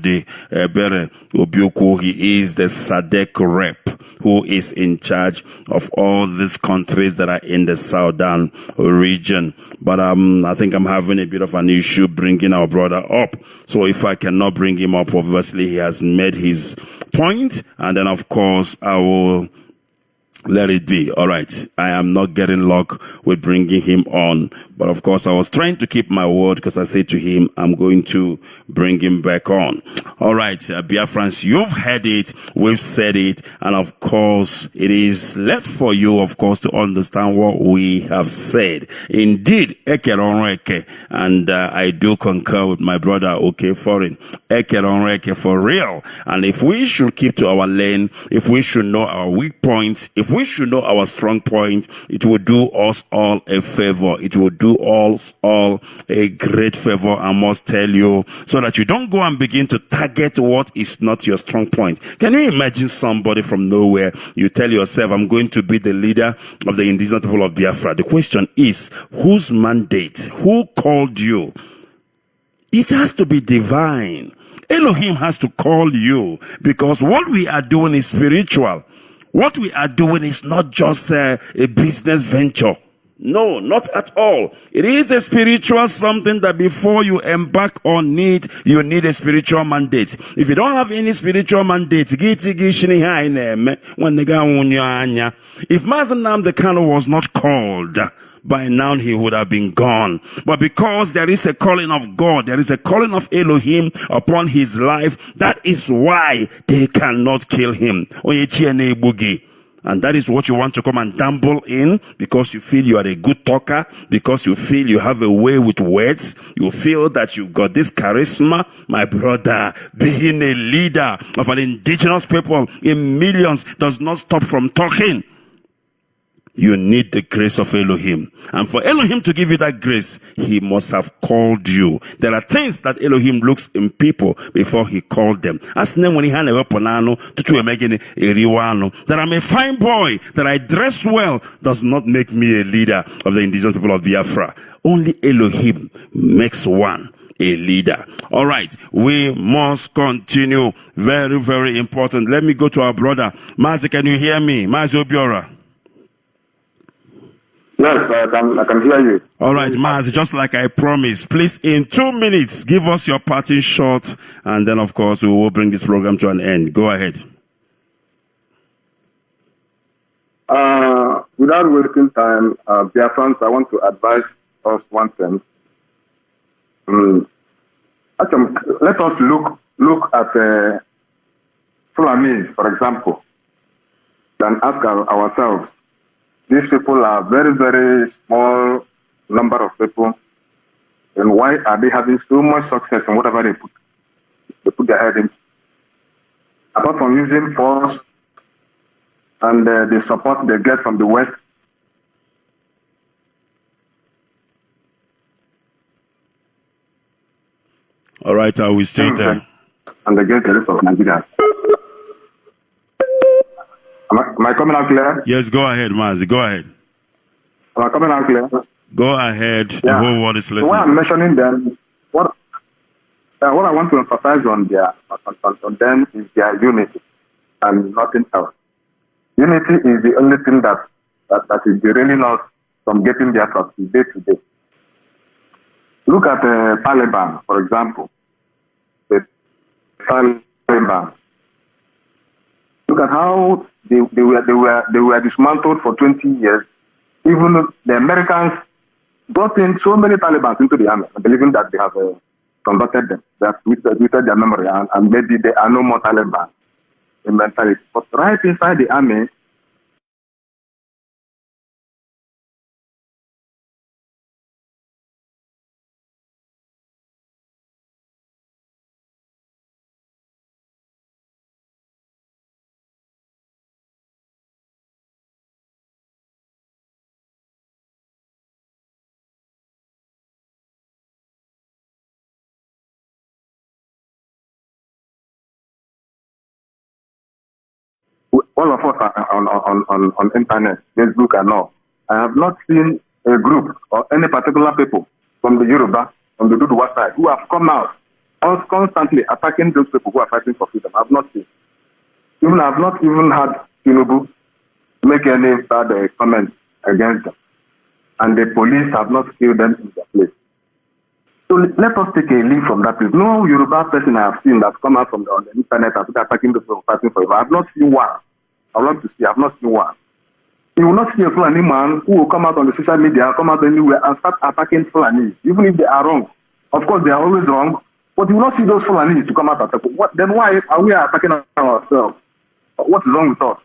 Nov, he is the SADC rep who is in charge of all these countries that are in the Southern region. But I think I'm having a bit of an issue bringing our brother up. So if I cannot bring him up, obviously he has made his point. And then of course I will let it be. All right. I am not getting luck with bringing him on. But of course, I was trying to keep my word because I said to him, I'm going to bring him back on. All right. Biafrans, you've heard it. We've said it. And of course, it is left for you, of course, to understand what we have said. Indeed, Eke Onreke. And I do concur with my brother, okay, foreign. Eke Onreke for real. And if we should keep to our lane, if we should know our weak points, if we should know our strong point, it will do us all a favor. It will do us all a great favor, I must tell you, so that you don't go and begin to target what is not your strong point. Can you imagine somebody from nowhere? You tell yourself, I'm going to be the leader of the indigenous people of Biafra. The question is, whose mandate? Who called you? It has to be divine. Elohim has to call you, because what we are doing is spiritual. What we are doing is not just a business venture. No, not at all. It is a spiritual something that before you embark on it, you need a spiritual mandate. If you don't have any spiritual mandate, if Mazi Nnamdi Kanu was not called, by now he would have been gone. But because there is a calling of God, there is a calling of Elohim upon his life, that is why they cannot kill him. And that is what you want to come and dabble in, because you feel you are a good talker, because you feel you have a way with words, you feel that you've got this charisma. My brother, being a leader of an indigenous people in millions does not stop from talking. You need the grace of Elohim. And for Elohim to give you that grace, he must have called you. There are things that Elohim looks in people before he called them. As when he had a weapon, that I'm a fine boy, that I dress well, does not make me a leader of the indigenous people of Biafra. Only Elohim makes one a leader. All right, we must continue. Very, very important. Let me go to our brother. Mazi, can you hear me? Mazi Obiora. Yes, I can hear you. All right, Mazi, just like I promised, please, in 2 minutes, give us your parting shot, and then, of course, we will bring this program to an end. Go ahead. Without wasting time, Biafrans, I want to advise us one thing. Let us look at Fulanis, for example, and ask ourselves, these people are very, very small number of people, and why are they having so much success in whatever they put their head in? Apart from using force and the support they get from the West, All right, are we still there? And against the rest of Nigeria. Am I coming out clear? Yes, go ahead, Mazi. Go ahead. Am I coming out clear? Go ahead. Yeah. The whole world is listening. So when I'm mentioning them, what I want to emphasize on them is their unity and nothing else. Unity is the only thing that is derailing us from getting their trust day to day. Look at the Taliban, for example. The Taliban. Look at how they were dismantled for 20 years. Even the Americans brought in so many Taliban into the army, believing that they have conducted them. They have twisted their memory, and maybe there are no more Taliban in mentality. But right inside the army, all of us are on internet, Facebook and all. I have not seen a group or any particular people from the Yoruba, from the Duduwa side, who have come out constantly attacking those people who are fighting for freedom. I have not seen. I have not even had Tinubu make any bad comments against them. And the police have not killed them in their place. So let us take a lead from that place. No Yoruba person I have seen that come out on the internet and attacking the people fighting for it. I have not seen one. I would like to see. I have not seen one. You will not see a Fulani man who will come out on the social media, come out anywhere and start attacking Fulani, even if they are wrong. Of course, they are always wrong, but you will not see those Fulani to come out and attack. Then why are we attacking ourselves? What is wrong with us?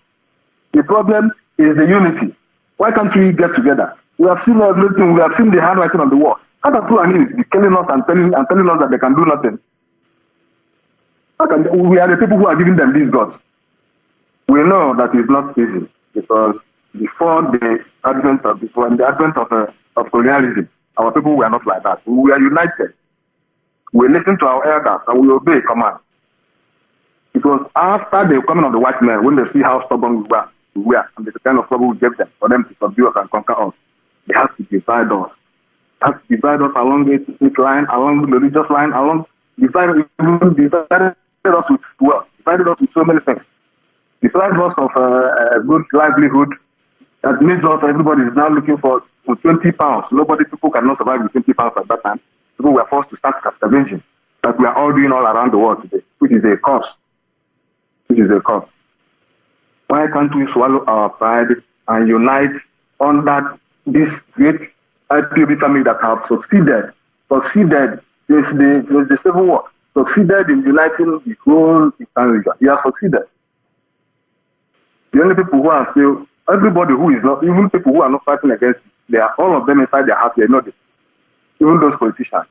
The problem is the unity. Why can't we get together? We have seen everything. We have seen the handwriting on the wall. How can Fulani be killing us and telling us that they can do nothing? We are the people who are giving them these gods. We know that it's not easy because before the advent of colonialism, our people were not like that. We were united. We listened to our elders and we obey command. It was after the coming of the white men, when they see how stubborn we were and the kind of trouble we gave them for them to subdue us and conquer us, they have to divide us. They have to divide us along the ethnic line, along the religious line, divided us with wealth, divided us with so many things. Deprived us of a good livelihood. That means also everybody is now looking for 20 pounds. People cannot survive with 20 pounds at that time. People were forced to start scavenging, that we are all doing all around the world today, which is a cost. Why can't we swallow our pride and unite under this great IPOB family that have succeeded? There's the Civil War, succeeded in uniting the whole Eastern region. He has succeeded. The only people who are still, everybody who is not, even people who are not fighting against it, they are all of them inside their heart, they know this. Even those politicians.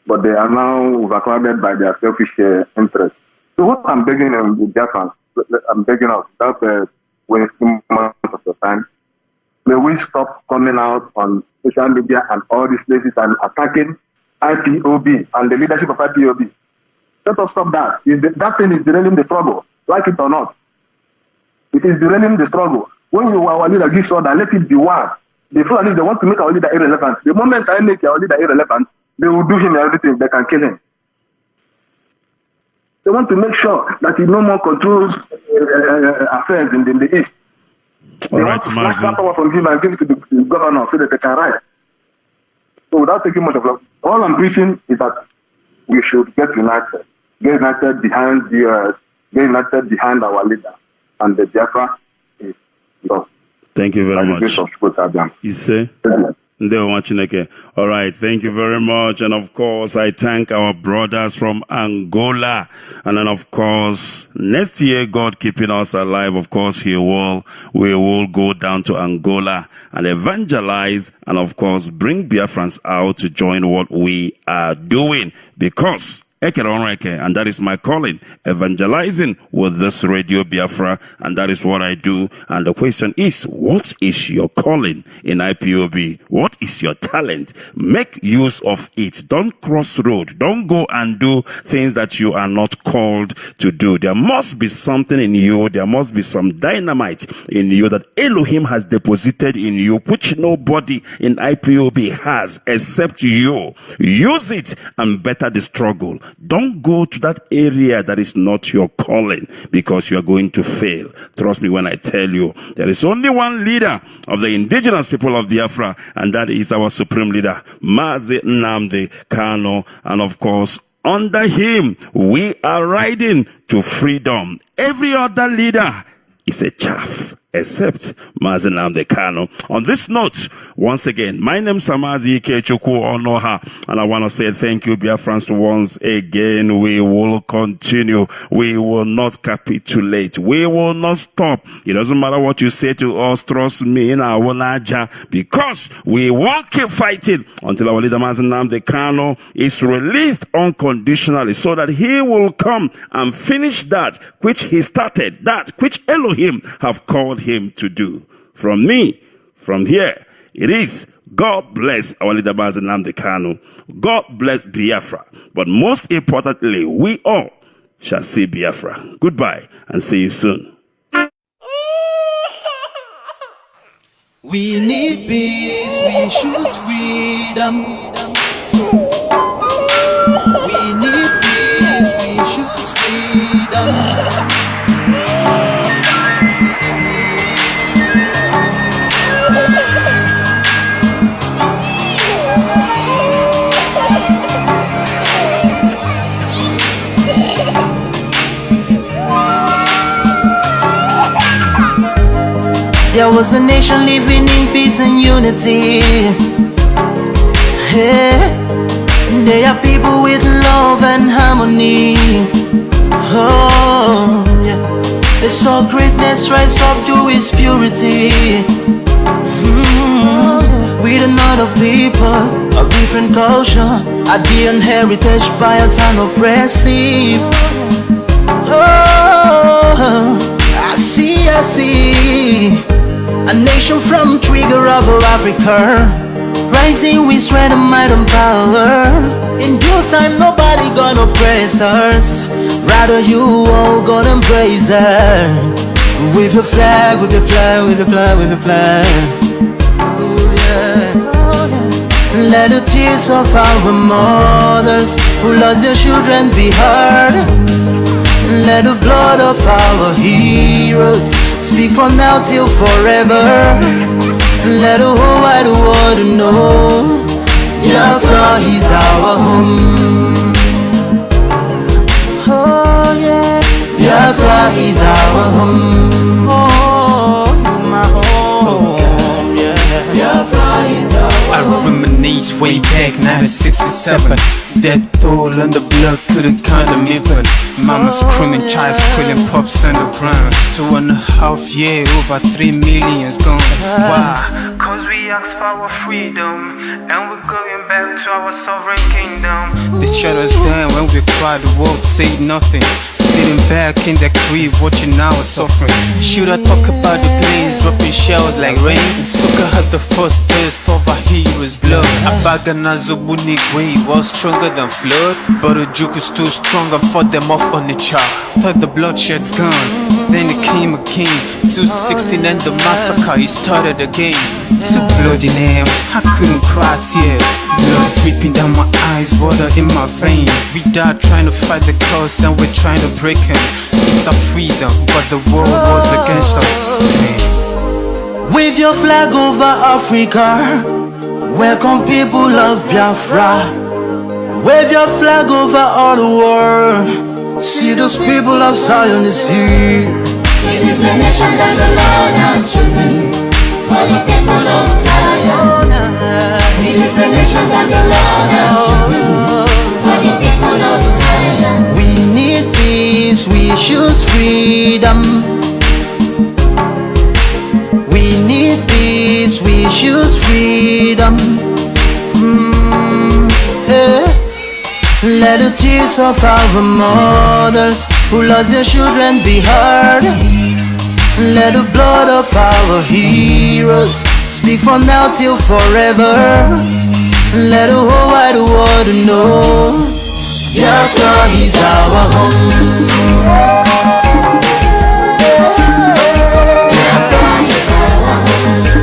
But they are now overcrowded by their selfish interests. So what I'm begging the Biafrans, I'm begging us, without wasting much of your time, may we stop coming out on social media and all these places and attacking IPOB and the leadership of IPOB. Let us stop that. That thing is derailing the struggle, like it or not. It is derailing the struggle. When our leader gives order, let it be one. The Fulani, they want to make our leader irrelevant. The moment I make our leader irrelevant, they will do him everything. They can kill him. They want to make sure that he no more controls affairs in the East. All right, Mazi. They want to snatch power from him and give it to the governor so that they can ride. So without taking much of it, all I'm preaching is that we should get united behind the get united behind our leader. And the Biafra is lost. Thank you very much. You say? All right, thank you very much. And of course, I thank our brothers from Angola. And then of course, next year, God keeping us alive, of course, we will go down to Angola and evangelize and of course, bring Biafrans out to join what we are doing, because And that is my calling, evangelizing with this Radio Biafra, and that is what I do. And the question is, what is your calling in IPOB? What is your talent? Make use of it. Don't cross road. Don't go and do things that you are not called to do. There must be something in you. There must be some dynamite in you that Elohim has deposited in you, which nobody in IPOB has except you. Use it and better the struggle. Don't go to that area that is not your calling, because you are going to fail. Trust me when I tell you, there is only one leader of the indigenous people of Biafra, and that is our supreme leader, Mazi Ikechukwu Nov. And of course, under him, we are riding to freedom. Every other leader is a chaff, except Mazi Ikechukwu Nov. On this note, once again, my name is Mazi Ikechukwu Nov, and I want to say thank you, Biafrans, once again. We will continue. We will not capitulate. We will not stop. It doesn't matter what you say to us, trust me, because we will keep fighting until our leader Mazi Ikechukwu Nov is released unconditionally, so that he will come and finish that which he started, that which Elohim have called him to do. From me, from here, it is God bless our leader Mazi Ikechukwu Nov. God bless Biafra. But most importantly, we all shall see Biafra. Goodbye and see you soon. We need peace, we choose freedom. We need peace, we choose freedom. There was a nation living in peace and unity. Hey, they are people with love and harmony. Oh, yeah. They saw greatness rise up to its purity. With another people of different culture, a different heritage, bias and oppressive. Oh, I see. A nation from trigger of Africa, rising with strength and might and power. In due time, nobody gonna praise us. Rather, you all gonna embrace her. With your flag, with your flag, with your flag, with your flag. Oh yeah. Let the tears of our mothers who lost their children be heard. Let the blood of our heroes speak from now till forever. Let the whole wide world know Biafra is our home. Oh yeah, Biafra is our home. Oh, it's my home. Yeah, Biafra is our home. I reminisce way back 1967. Death toll and the blood couldn't count them even. Mama screaming, child squealing, pops on the ground. 2.5 years, over 3 million's gone. Why? Cause we asked for our freedom, and we're going back to our sovereign kingdom. They shut us down when we cried, the world said nothing. Sitting back in the crib, watching our suffering. Should I talk about the planes dropping shells like rain? Suka had the first taste of a hero's blood. Abagana Zobunigwe was stronger than flood, but the Juku's too strong and fought them off on the chart. Thought the bloodshed's gone, then it came again. 216 and the massacre, it started again. So bloody name, I couldn't cry tears. Blood dripping down my eyes, water in my vein. We died trying to fight the cause and we're trying to break him. It's our freedom, but the world was against us. Wave your flag over Africa. Welcome people of Biafra. Wave your flag over all the world. See those people of Zion is here. It is a nation that the Lord has chosen for the people of Zion. It is a nation that the Lord has chosen for the people of Zion. We need peace, we choose freedom. We need peace, we choose freedom. Yeah. Let the tears of our mothers who lost their children be heard. Let the blood of our heroes speak from now till forever. Let the whole wide world know Biafra is our home.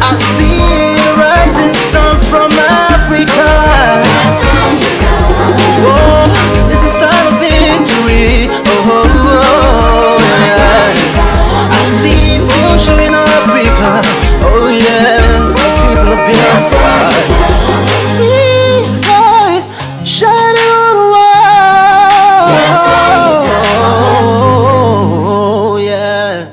I see the rising sun from Africa. Oh, it's a sign of victory. Oh, yeah. I see future in Africa. Oh, yeah. People of Biafra. See light shining on the wall. Oh, yeah.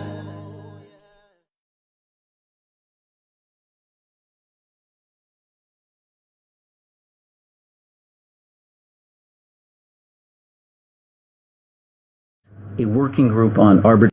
A working group on arbitration